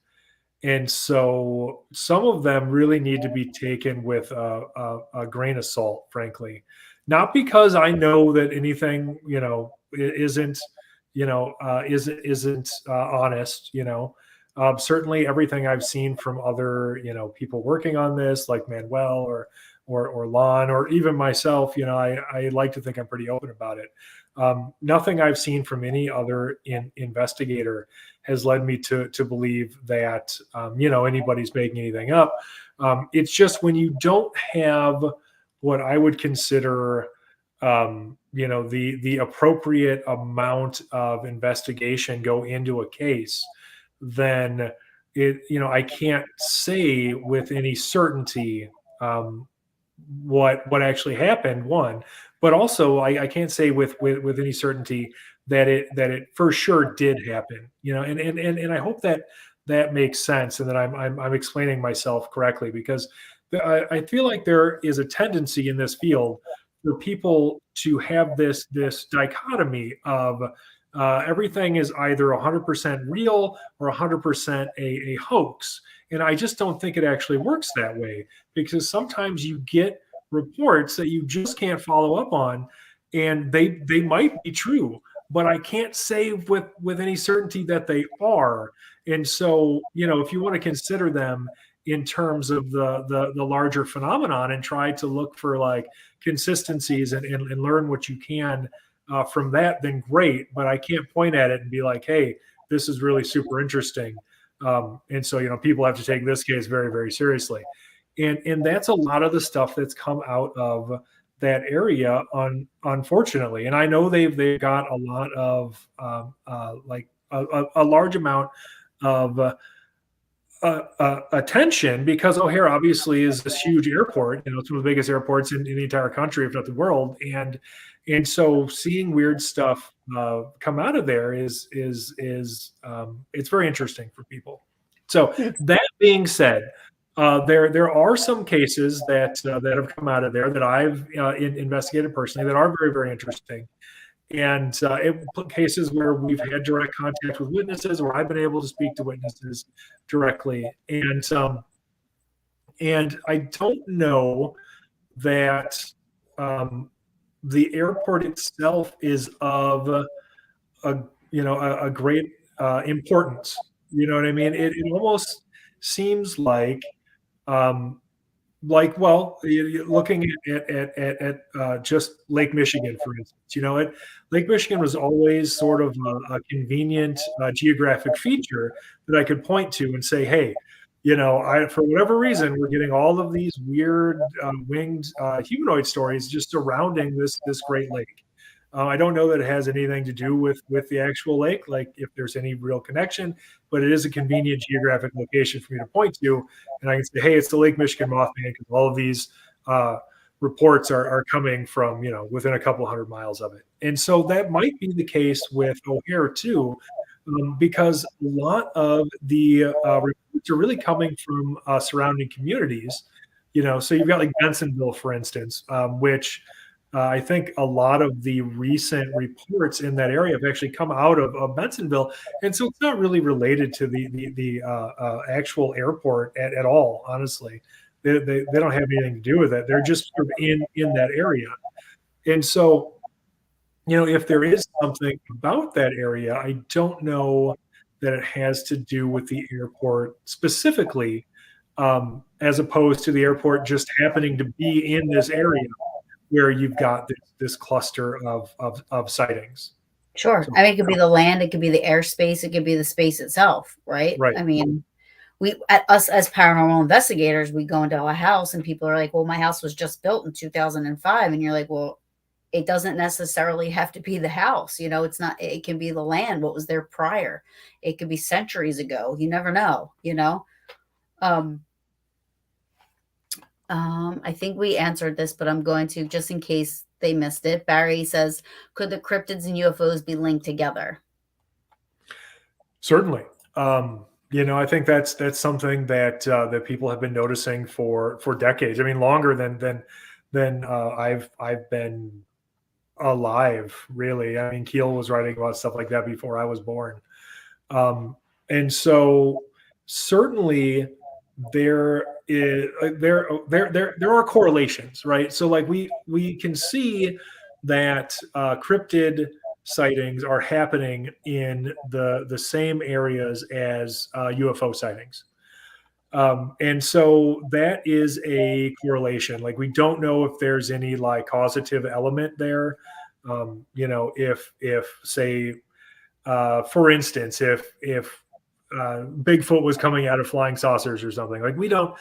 And so some of them really need to be taken with a grain of salt, frankly. Not because I know that anything, isn't, isn't honest, certainly everything I've seen from other, people working on this, like Manuel or Lon, or even myself, I like to think I'm pretty open about it. Nothing I've seen from any other investigator has led me to believe that anybody's making anything up. It's just when you don't have what I would consider the appropriate amount of investigation go into a case, then I can't say with any certainty what actually happened. One, but also I can't say with any certainty that it for sure did happen. And I hope that that makes sense and that I'm explaining myself correctly, because I feel like there is a tendency in this field for people to have this dichotomy of everything is either 100% real or 100% a hoax. And I just don't think it actually works that way, because sometimes you get reports that you just can't follow up on, and they might be true, but I can't say with any certainty that they are. And so, if you want to consider them in terms of the larger phenomenon and try to look for like consistencies and learn what you can from that, then great. But I can't point at it and be like, hey, this is really super interesting. And so, people have to take this case very, very seriously. And that's a lot of the stuff that's come out of that area, unfortunately. And I know they've got a lot of like a large amount of attention, because O'Hare obviously is this huge airport. It's one of the biggest airports in the entire country, if not the world. And so seeing weird stuff come out of there is it's very interesting for people. So that being said, there are some cases that have come out of there that I've investigated personally that are very, very interesting. And cases where we've had direct contact with witnesses, where I've been able to speak to witnesses directly. And I don't know that the airport itself is of a great importance. You know what I mean? It almost seems um, well, looking at just Lake Michigan, for instance. Lake Michigan was always sort of a convenient geographic feature that I could point to and say, hey, for whatever reason, we're getting all of these weird winged humanoid stories just surrounding this Great Lake. I don't know that it has anything to do with the actual lake, like if there's any real connection, but it is a convenient geographic location for me to point to, and I can say, hey, it's the Lake Michigan Mothman, because all of these reports are coming from within a couple hundred miles of it. And so that might be the case with O'Hare too, because a lot of the reports are really coming from surrounding communities. So you've got like Bensonville, for instance, which I think a lot of the recent reports in that area have actually come out of Bensonville, and so it's not really related to the actual airport at all. Honestly, they don't have anything to do with it. They're just sort of in that area, and so if there is something about that area, I don't know that it has to do with the airport specifically, as opposed to the airport just happening to be in this area where you've got this cluster of sightings. Sure. So, I mean, it could be the land, it could be the airspace, it could be the space itself, right? right. I mean, us as paranormal investigators, we go into a house and people are like, well, my house was just built in 2005. And you're like, well, it doesn't necessarily have to be the house. It's not, it can be the land, what was there prior. It could be centuries ago. You never know, I think we answered this, but I'm going to, just in case they missed it. Barry says, could the cryptids and UFOs be linked together? Certainly. I think that's something that people have been noticing for decades. I mean, longer than I've been alive, really. I mean, Keel was writing about stuff like that before I was born. And so certainly there are correlations, right? So like we can see that cryptid sightings are happening in the same areas as UFO sightings. And so that is a correlation. Like we don't know if there's any like causative element there. If say, for instance, if Bigfoot was coming out of flying saucers or something, like we don't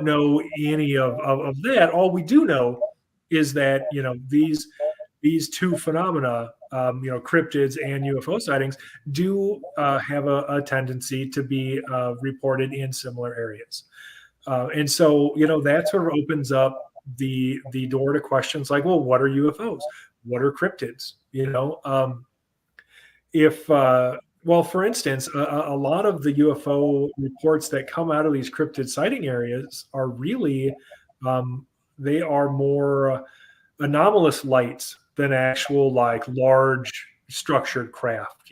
know any of that. All we do know is that these two phenomena, cryptids and UFO sightings, do have a tendency to be reported in similar areas. And so, that sort of opens up the door to questions like, well, what are UFOs? What are cryptids? If well, for instance, a lot of the UFO reports that come out of these cryptid sighting areas are really um, they are more anomalous lights than actual like large structured craft.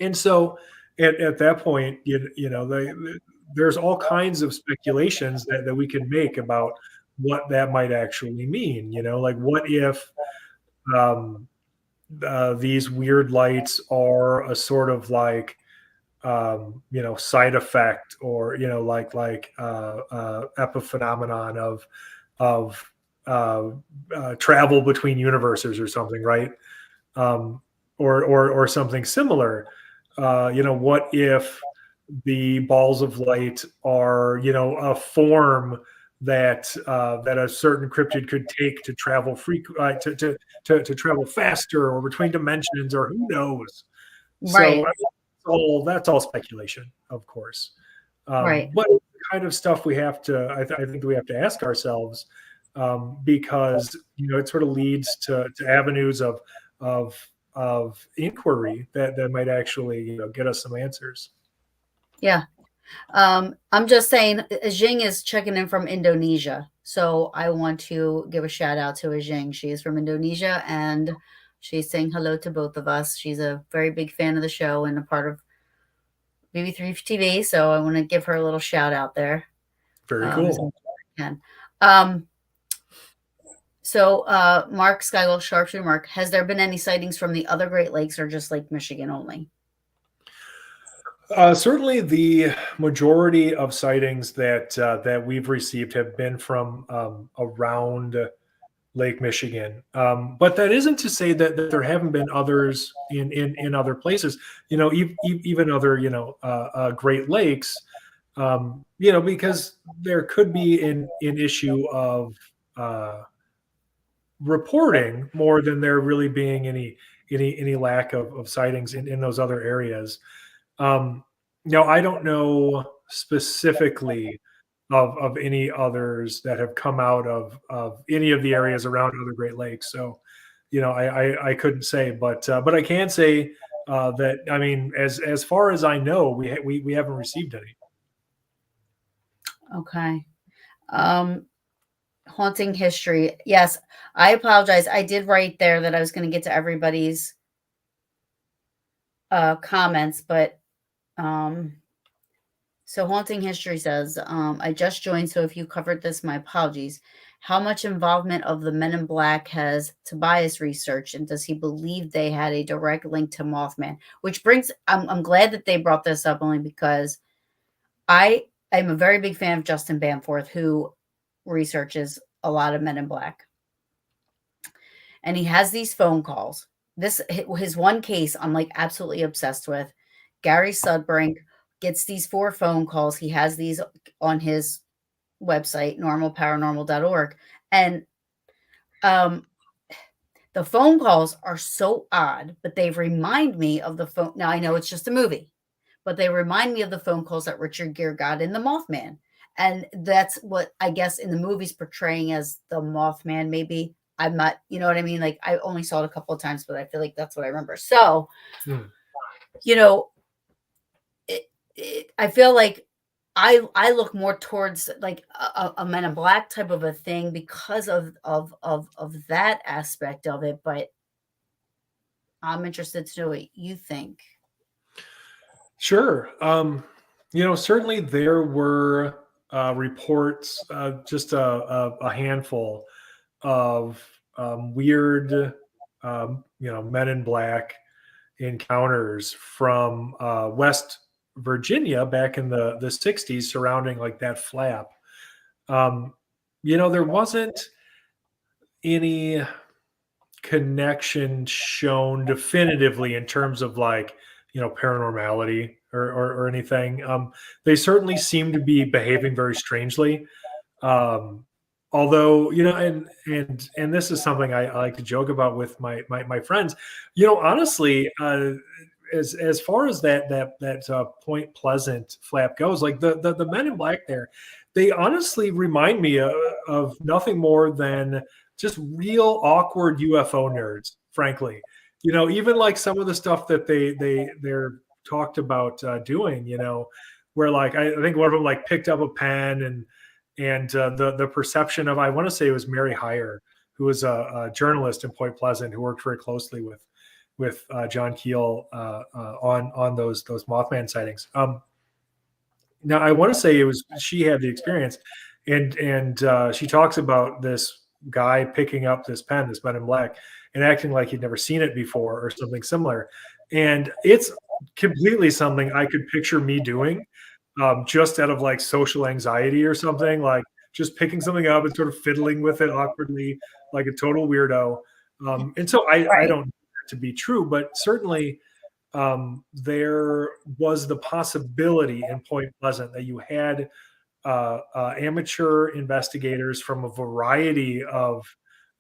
And so at that point, there's all kinds of speculations that we can make about what that might actually mean. Like what if um, these weird lights are a sort of like side effect, or epiphenomenon of travel between universes or something, right? um, or something similar. What if the balls of light are a form that a certain cryptid could take to travel to travel faster or between dimensions, or who knows? So Right. I mean, that's all speculation, of course. Right. But it's the kind of stuff we have to, I think we have to ask ourselves, because it sort of leads to avenues of of inquiry that might actually get us some answers. Yeah. I'm just saying, Jing is checking in from Indonesia. So I want to give a shout out to Jing. She is from Indonesia and she's saying hello to both of us. She's a very big fan of the show and a part of BB3 TV. So I want to give her a little shout out there. Very As cool. much as I can. So Mark Skygle, Sharpshooter Mark, has there been any sightings from the other Great Lakes or just Lake Michigan only? Certainly, the majority of sightings that we've received have been from around Lake Michigan. But that isn't to say that there haven't been others in other places. Even other Great Lakes. Because there could be an issue of reporting more than there really being any lack of sightings in those other areas. No, I don't know specifically of any others that have come out of any of the areas around other Great Lakes. So, I couldn't say, but I can say that, I mean, as far as I know, we haven't received any. Okay. Haunting history. Yes, I apologize. I did write there that I was going to get to everybody's comments, but so haunting history says, I just joined, so if you covered this, my apologies. How much involvement of the Men in Black has Tobias researched, and does he believe they had a direct link to Mothman? Which brings, I'm glad that they brought this up, only because I am a very big fan of Justin Bamforth, who researches a lot of Men in Black. And he has these phone calls. His one case I'm like absolutely obsessed with. Gary Sudbrink gets these 4 phone calls. He has these on his website, normalparanormal.org. And the phone calls are so odd, but they remind me of the phone. Now I know it's just a movie, but they remind me of the phone calls that Richard Gere got in The Mothman. And that's what I guess in the movies portraying as the Mothman, maybe. I'm not, you know what I mean? Like I only saw it a couple of times, but I feel like that's what I remember. So, Hmm. you know, I feel like I look more towards like a Men in Black type of a thing because of that aspect of it. But I'm interested to know what you think. Sure. Certainly there were reports, just a handful of weird, Men in Black encounters from West Virginia back in the 60s surrounding like that flap. There wasn't any connection shown definitively in terms of like paranormality or anything. They certainly seem to be behaving very strangely. Although and this is something I like to joke about with my friends. Honestly, as far as that Point Pleasant flap goes, like the Men in Black there, they honestly remind me of nothing more than just real awkward UFO nerds, frankly. Even like some of the stuff that they're talked about doing, where like I think one of them like picked up a pen and the perception of, I want to say it was Mary Heyer, who was a journalist in Point Pleasant who worked very closely with John Keel on those Mothman sightings. Now I want to say it was, she had the experience, and she talks about this guy picking up this pen, this Men in Black, and acting like he'd never seen it before or something similar. And it's completely something I could picture me doing, just out of like social anxiety or something, like just picking something up and sort of fiddling with it awkwardly, like a total weirdo. And so I Right. don't know that to be true, but certainly there was the possibility in Point Pleasant that you had amateur investigators from a variety of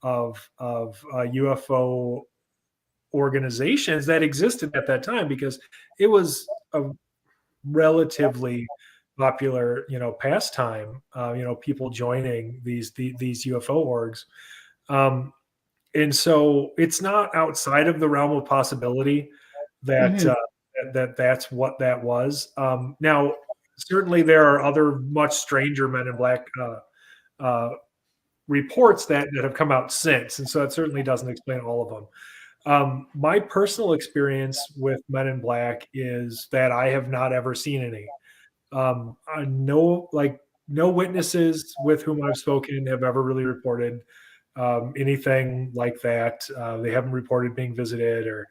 UFO organizations that existed at that time, because it was a relatively popular, pastime. People joining these UFO orgs, um, and so it's not outside of the realm of possibility that Hmm. that's what that was. Now, certainly there are other much stranger Men in Black uh, reports that have come out since, and so that certainly doesn't explain all of them. My personal experience with Men in Black is that I have not ever seen any. No witnesses with whom I've spoken have ever really reported anything like that. They haven't reported being visited or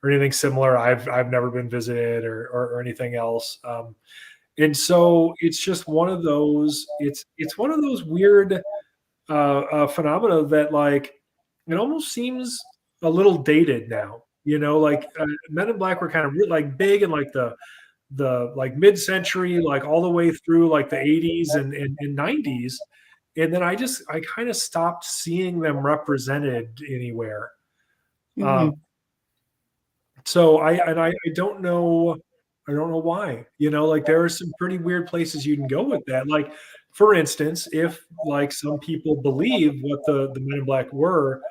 anything similar. I've never been visited or anything else. And so it's just one of those. It's one of those weird phenomena that, like, it almost seems a little dated now. Like Men in Black were kind of like big in like the like mid-century, like all the way through like the 80s and 90s, and then I kind of stopped seeing them represented anywhere. Um, Hmm. so I don't know why. Like there are some pretty weird places you can go with that. Like, for instance, if like some people believe what the Men in Black were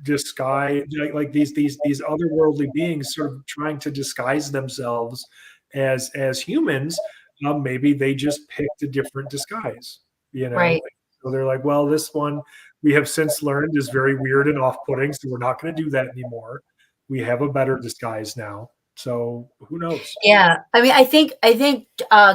disguised, like these otherworldly beings sort of trying to disguise themselves as humans. Maybe they just picked a different disguise, you know. Right. So they're like, well, this one we have since learned is very weird and off-putting, so we're not going to do that anymore. We have a better disguise now. So who knows? Yeah. I mean, I think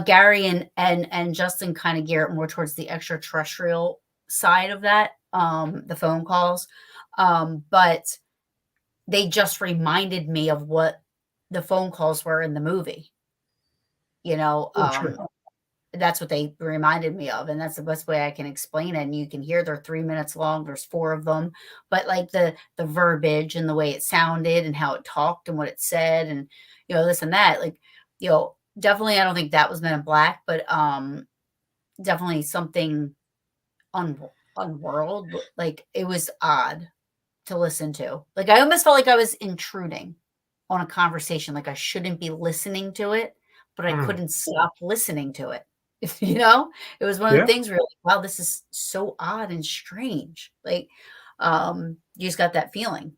Gary and Justin kind of gear it more towards the extraterrestrial side of that, the phone calls. But they just reminded me of what the phone calls were in the movie. You know, Oh, sure. that's what they reminded me of, and that's the best way I can explain it. And you can hear they're 3 minutes long. There's four of them, but like the verbiage and the way it sounded and how it talked and what it said, and this and that. Like, definitely, I don't think that was Men in Black, but definitely something un unworld. Like it was odd to listen to. Like I almost felt like I was intruding on a conversation. Like I shouldn't be listening to it, but I Hmm. couldn't stop listening to it. You know, it was one of the Yeah. things where you're like, wow, this is so odd and strange. Like, you just got that feeling.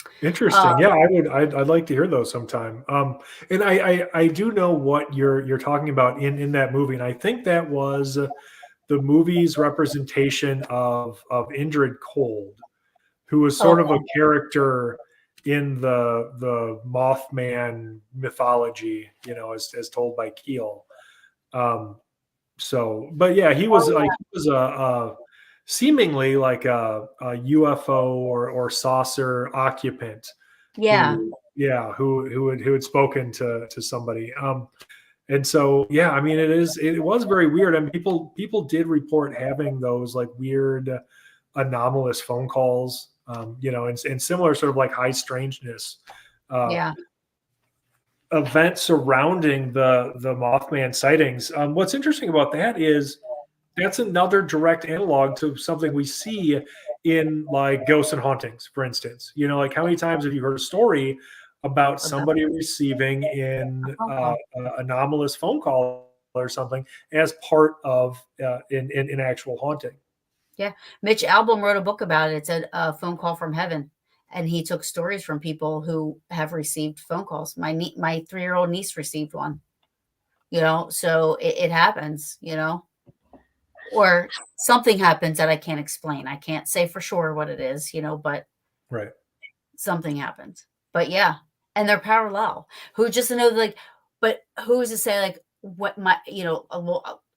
Uh, Interesting. Yeah, I'd like to hear those sometime. And I do know what you're talking about in that movie, and I think that was the movie's representation of Indrid Cold, who was sort of a okay. character in the Mothman mythology, as told by Keel. Um, but yeah, he was Oh like, he was a seemingly like a UFO or saucer occupant yeah. who had spoken to somebody. And so yeah, I mean, it was very weird, and people did report having those like weird anomalous phone calls, and similar sort of like high strangeness uh, Yeah. event surrounding the Mothman sightings. What's interesting about that is that's another direct analog to something we see in like ghosts and hauntings, for instance. Like how many times have you heard a story about About somebody receiving an a phone call. anomalous phone call or something as part of in actual haunting. Yeah. Mitch Albom wrote a book about it. It said a phone call from heaven. And he took stories from people who have received phone calls. My 3-year-old niece received one, so it happens, or something happens that I can't explain. I can't say for sure what it is, but Right. something happens. But yeah, and they're parallel. Who just know like, but who's to say like what my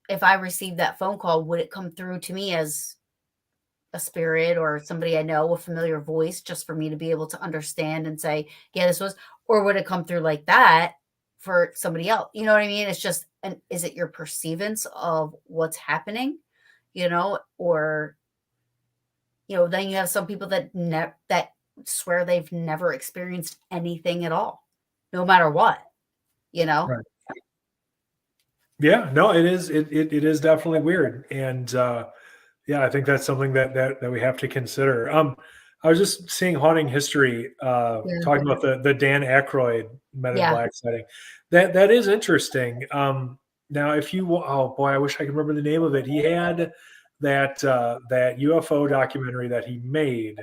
if I received that phone call, would it come through to me as a spirit or somebody I know, a familiar voice, just for me to be able to understand and say, yeah, this was, or would it come through like that for somebody else? You know what I mean? It's just, and is it your perceivance of what's happening, or, then you have some people that swear they've never experienced anything at all, no matter what, you know? Right. Yeah, no, it is definitely weird. And yeah, I think that's something that we have to consider. I was just seeing haunting history, Yeah. talking about the Dan Aykroyd Men in Yeah. Black sighting. That is interesting. Now, if you oh boy, I wish I could remember the name of it. He had that UFO documentary that he made,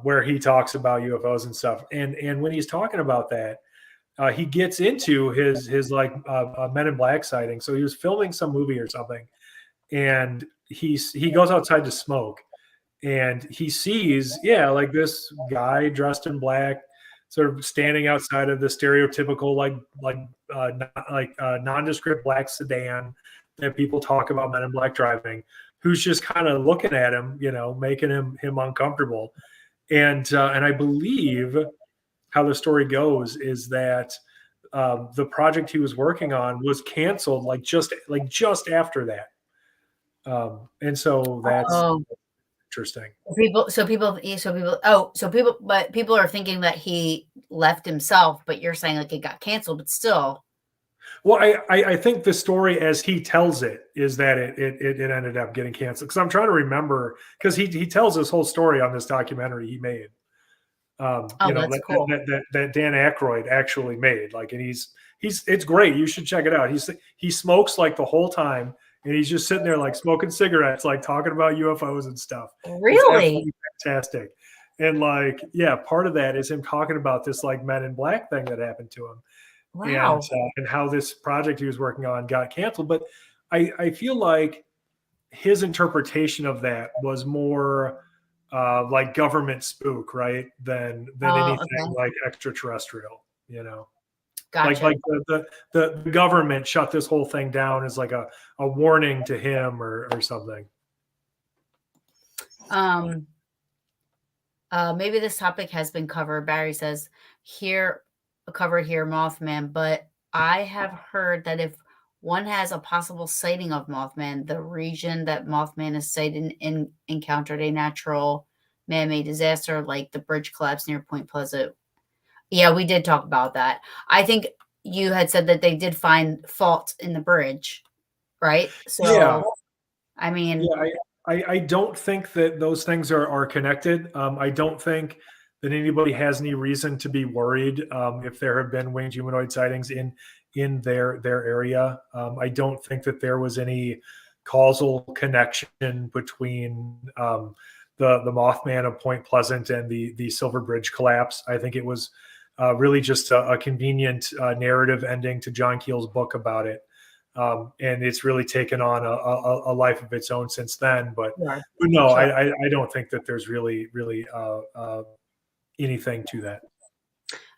where he talks about UFOs and stuff. And when he's talking about that, he gets into his like Men in Black sighting. So he was filming some movie or something, and he goes outside to smoke, and he sees, yeah, like this guy dressed in black, sort of standing outside of the stereotypical nondescript black sedan that people talk about Men in Black driving, who's just kind of looking at him, making him uncomfortable. And I believe how the story goes is that the project he was working on was canceled like just after that. And so that's Oh, interesting. but people are thinking that he left himself, but you're saying like it got canceled, but still. Well, I think the story as he tells it is that it ended up getting canceled, because I'm trying to remember, because he tells this whole story on this documentary he made. Oh, that's cool. That Dan Aykroyd actually made, like, and he's it's great. You should check it out. He smokes like the whole time, and he's just sitting there like smoking cigarettes, like talking about UFOs and stuff. It's Really? absolutely fantastic. And like, yeah, part of that is him talking about this like Men in Black thing that happened to him, Wow. and how this project he was working on got canceled. But I feel like his interpretation of that was more like government spook, right? Than Oh, anything okay. like extraterrestrial, you know. Gotcha. Like the government shut this whole thing down as like a warning to him or something. Um, maybe this topic has been covered. Barry says here, covered here, Mothman, but I have heard that if one has a possible sighting of Mothman, the region that Mothman is sighted in encountered a natural man-made disaster like the bridge collapse near Point Pleasant. Yeah, we did talk about that. I think you had said that they did find fault in the bridge, right? Yeah, So, I mean, yeah. I don't think that those things are connected. I don't think that anybody has any reason to be worried if there have been winged humanoid sightings in their area. I don't think that there was any causal connection between the Mothman of Point Pleasant and the Silver Bridge collapse. I think it was really just a convenient narrative ending to John Keel's book about it. And it's really taken on a life of its own since then. sure, But no, sure. I don't think that there's really anything to that.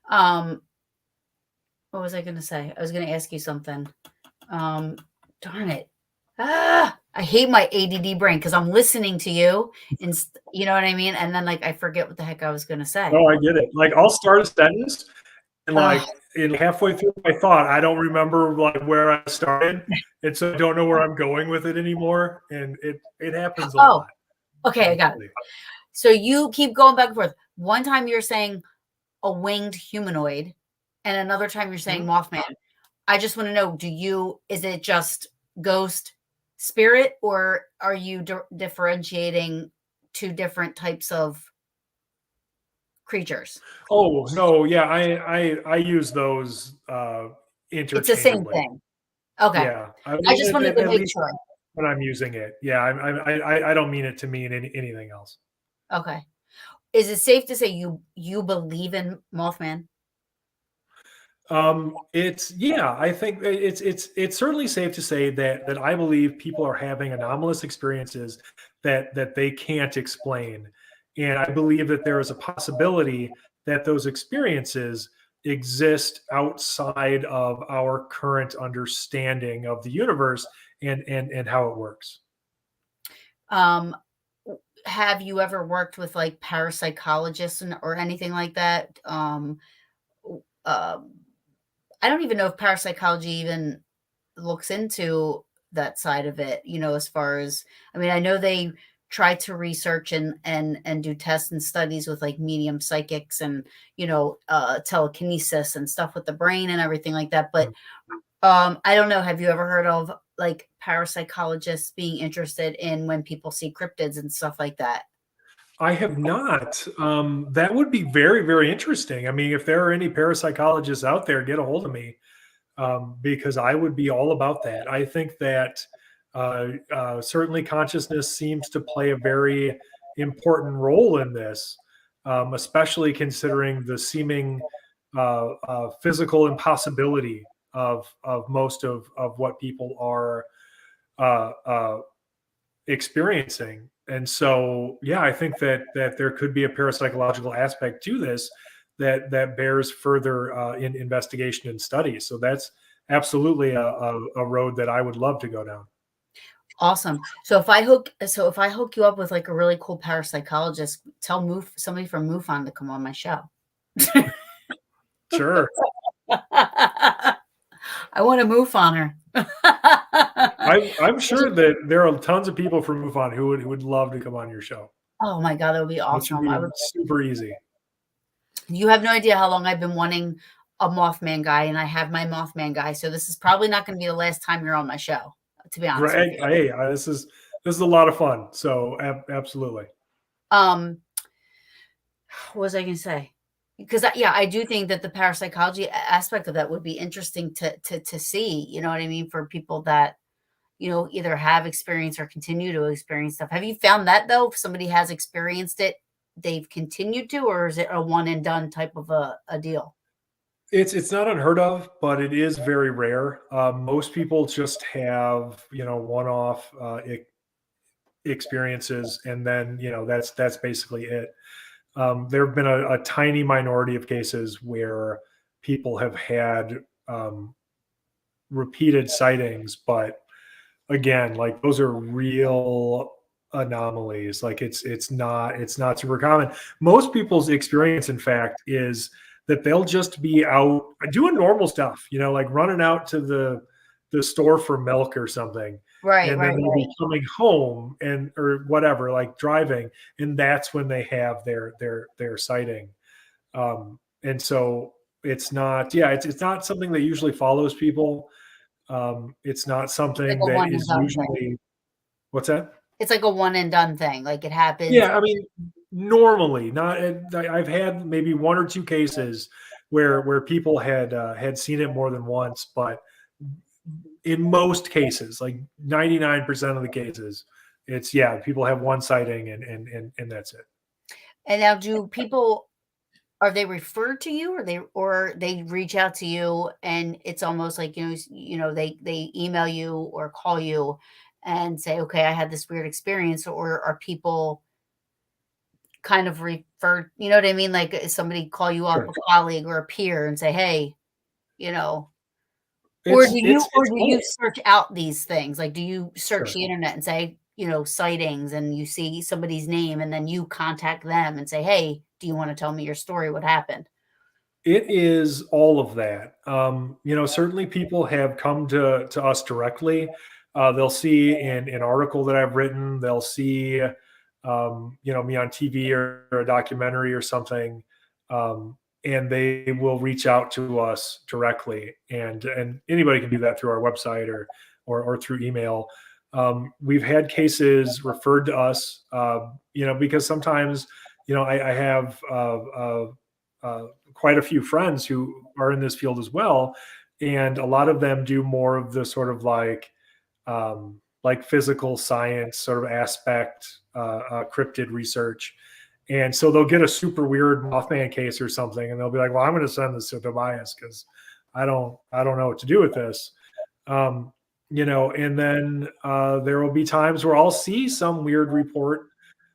Um, what was I going to say? I was going to ask you something. Um, darn it. I hate my ADD brain because I'm listening to you and you know what I mean? And then like I forget what the heck I was going to say. No, I get it. Like, I'll start a sentence, and Uh, like in halfway through my thought, I don't remember like where I started, and so I don't know where I'm going with it anymore. And it happens a oh, lot, okay. I got it. honestly. So you keep going back and forth. One time you're saying a winged humanoid and another time you're saying Mhm. Mothman. I just want to know, is it just ghost spirit or are you differentiating two different types of creatures. Oh no, yeah, I use those It's the same interchangeably. thing. Okay. Yeah, I I mean, just wanted to at make least sure. when I'm using it. Yeah, I don't mean it to mean anything else. Okay. Is it safe to say you believe in Mothman? It's yeah, I think it's certainly safe to say that I believe people are having anomalous experiences that they can't explain, and I believe that there is a possibility that those experiences exist outside of our current understanding of the universe and how it works. Um, have you ever worked with like parapsychologists or anything like that? Um, I don't even know if parapsychology even looks into that side of it, as far as, I mean, I know they try to research and do tests and studies with like medium psychics and, telekinesis and stuff with the brain and everything like that. But I don't know, have you ever heard of like parapsychologists being interested in when people see cryptids and stuff like that? I have not. That would be very, very interesting. I mean, if there are any parapsychologists out there, get a hold of me, because I would be all about that. I think that certainly consciousness seems to play a very important role in this, especially considering the seeming physical impossibility of most of what people are uh, uh, experiencing. And so, yeah, I think that there could be a parapsychological aspect to this that bears further in investigation and study. So that's absolutely a road that I would love to go down. Awesome. So if I hook you up with like a really cool parapsychologist, tell somebody from MUFON to come on my show. Sure, I want to move on her. I'm sure that there are tons of people from MUFON who would love to come on your show. Oh my god, that would be That should awesome. I be would. super easy. You have no idea how long I've been wanting a Mothman guy, and I have my Mothman guy. So this is probably not going to be the last time you're on my show, to be honest with Right? you. Hey, this is a lot of fun. So absolutely. Um, what was I going to say? Because yeah, I do think that the parapsychology aspect of that would be interesting to see. You know what I mean? For people that either have experienced or continue to experience stuff. Have you found that though? If somebody has experienced it, they've continued to, or is it a one and done type of a deal? It's not unheard of, but it is very rare. Most people just have one-off experiences, and then that's basically it. There have been a tiny minority of cases where people have had repeated sightings, but again, like those are real anomalies. Like it's not super common. Most people's experience, in fact, is that they'll just be out doing normal stuff, like running out to the store for milk or something, Right, and then right, they'll right. be coming home and or whatever, like driving, and that's when they have their sighting. And so it's not, yeah, it's not something that usually follows people. It's not Like something a that one and is done thing. usually what's that? It's like a one and done thing. Like it happens. Yeah, I mean, normally, not. I've had maybe one or two cases where people had seen it more than once, but in most cases, like 99% of the cases, it's yeah, people have one sighting and that's it. And now, do people are they referred to you, or they reach out to you, and it's almost like they email you or call you and say, okay, I had this weird experience, or are people kind of referred, you know what I mean? Like, somebody call you up, Sure. a colleague or a peer, and say, "Hey," you know, or It's it's or it's do you both. search out these things? Like, do you search Sure. the internet and say, sightings, and you see somebody's name, and then you contact them and say, "Hey, do you wanna tell me your story? What happened?" It is all of that. Certainly people have come to us directly. They'll see in an article that I've written. They'll see, me on TV or a documentary or something, and they will reach out to us directly. And anybody can do that through our website or through email. We've had cases referred to us, because sometimes I have quite a few friends who are in this field as well, and a lot of them do more of the sort of like physical science sort of aspect, cryptid research. And so they'll get a super weird Mothman case or something, and they'll be like, "Well, I'm going to send this to Tobias because I don't know what to do with this." And then there will be times where I'll see some weird report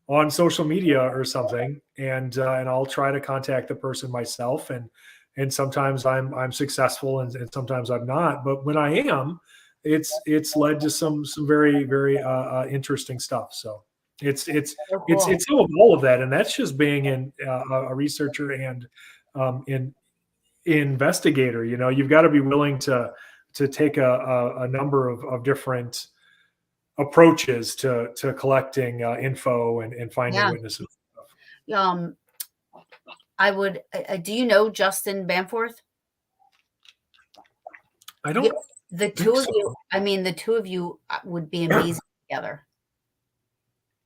on social media or something, and I'll try to contact the person myself, and sometimes I'm successful, and sometimes I'm not. But when I am, it's led to some very very interesting stuff. So it's it's So it's cool. it's some of all of that, and that's just being a researcher and in investigator. You've got to be willing to take a number of different approaches to collecting info and finding Yeah. witnesses. Um, I would. Do you know Justin Bamforth? I Yeah, don't the think two of so. you. I mean, the two of you would be amazing together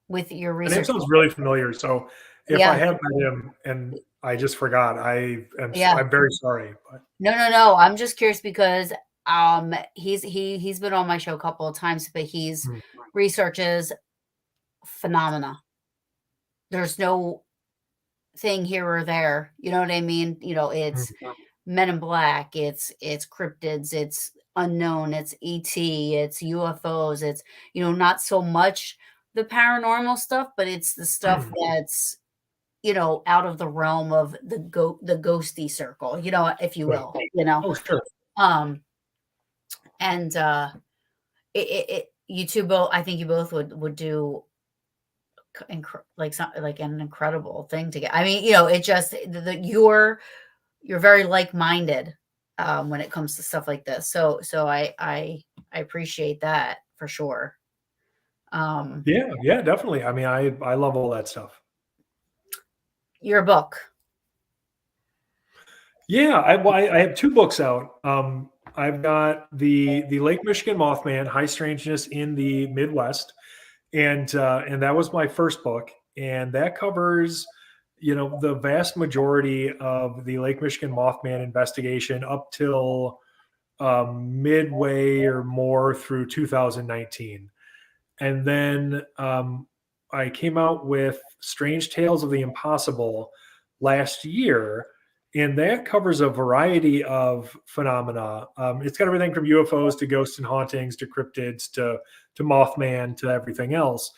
with your The name research. sounds really familiar. So if I Yeah, have met him and I just forgot, yeah. I'm very sorry. But No. I'm just curious because he's been on my show a couple of times, but he's mm, researches phenomena. There's no thing here or there. You know what I mean? mm, It's Men in Black, it's cryptids, it's unknown, it's ET, it's UFOs, it's not so much the paranormal stuff, but it's the stuff mm. that's out of the realm of the ghosty circle, if you Right. will. Oh, sure. Um, and you two both, I think you both would do like something like an incredible thing to get. I mean, it just you're very like-minded when it comes to stuff like this. So I appreciate that for sure. Um, Yeah, definitely. I mean, I love all that stuff. your book. Yeah, I have two books out. I've got the Lake Michigan Mothman, High Strangeness in the Midwest, and that was my first book, and that covers the vast majority of the Lake Michigan Mothman investigation up till midway or more through 2019. And then I came out with Strange Tales of the Impossible last year, and that covers a variety of phenomena. It's got everything from UFOs to ghosts and hauntings to cryptids to Mothman to everything else.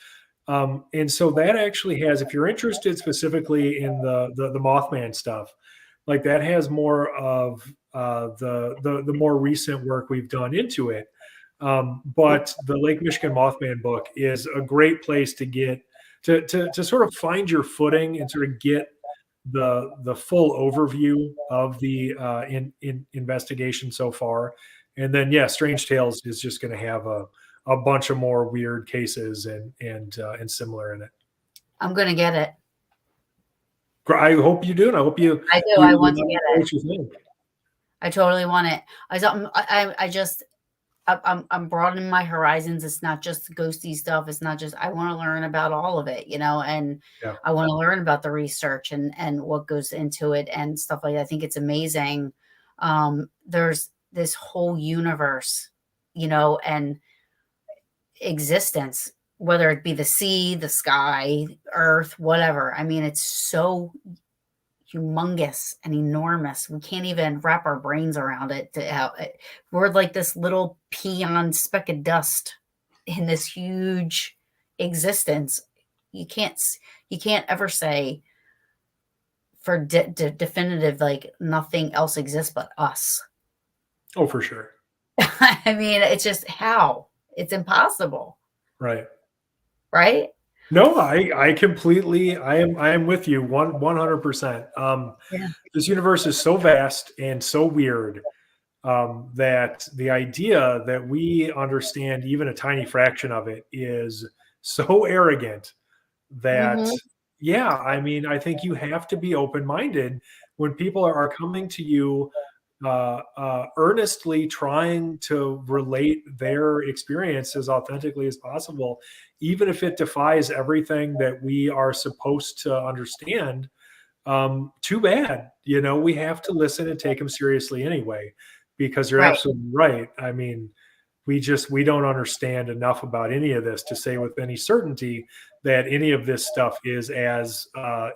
And so that actually has, if you're interested specifically in the Mothman stuff, like that has more of the more recent work we've done into it. But the Lake Michigan Mothman book is a great place to get to sort of find your footing and sort of get the full overview of the in investigation so far. And then yeah, Strange Tales is just going to have a bunch of more weird cases and similar in it. I'm gonna get it. I hope you do, and I hope you I do. you, I you want to let me get know it. what you think. I totally want it. I just I'm broadening my horizons. It's not just ghosty stuff. It's not just I want to learn about all of it, and Yeah. I want to learn about the research and what goes into it and stuff like that. I think it's amazing. There's this whole universe, and existence, whether it be the sea, the sky, earth, whatever. I mean, it's so humongous and enormous. We can't even wrap our brains around it. We're like this little peon speck of dust in this huge existence. You can't you can't ever say for definitive like nothing else exists but us. Oh, for sure. I mean, it's just how it's impossible, Right. right? No, I completely I am with you 100%. Yeah. This universe is so vast and so weird that the idea that we understand even a tiny fraction of it is so arrogant that Hmm. yeah, I mean, I think you have to be open-minded when people are coming to you earnestly trying to relate their experience as authentically as possible, even if it defies everything that we are supposed to understand. Too bad. We have to listen and take them seriously anyway, because you're Right. absolutely right. I mean, we don't understand enough about any of this to say with any certainty that any of this stuff is as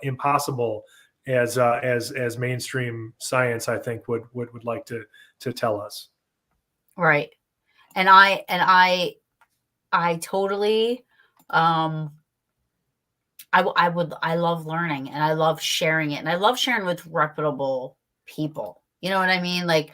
impossible as mainstream science, I think, would like to tell us. Right. And I totally, um I love learning, and I love sharing it, and I love sharing with reputable people. You know what I mean? Like,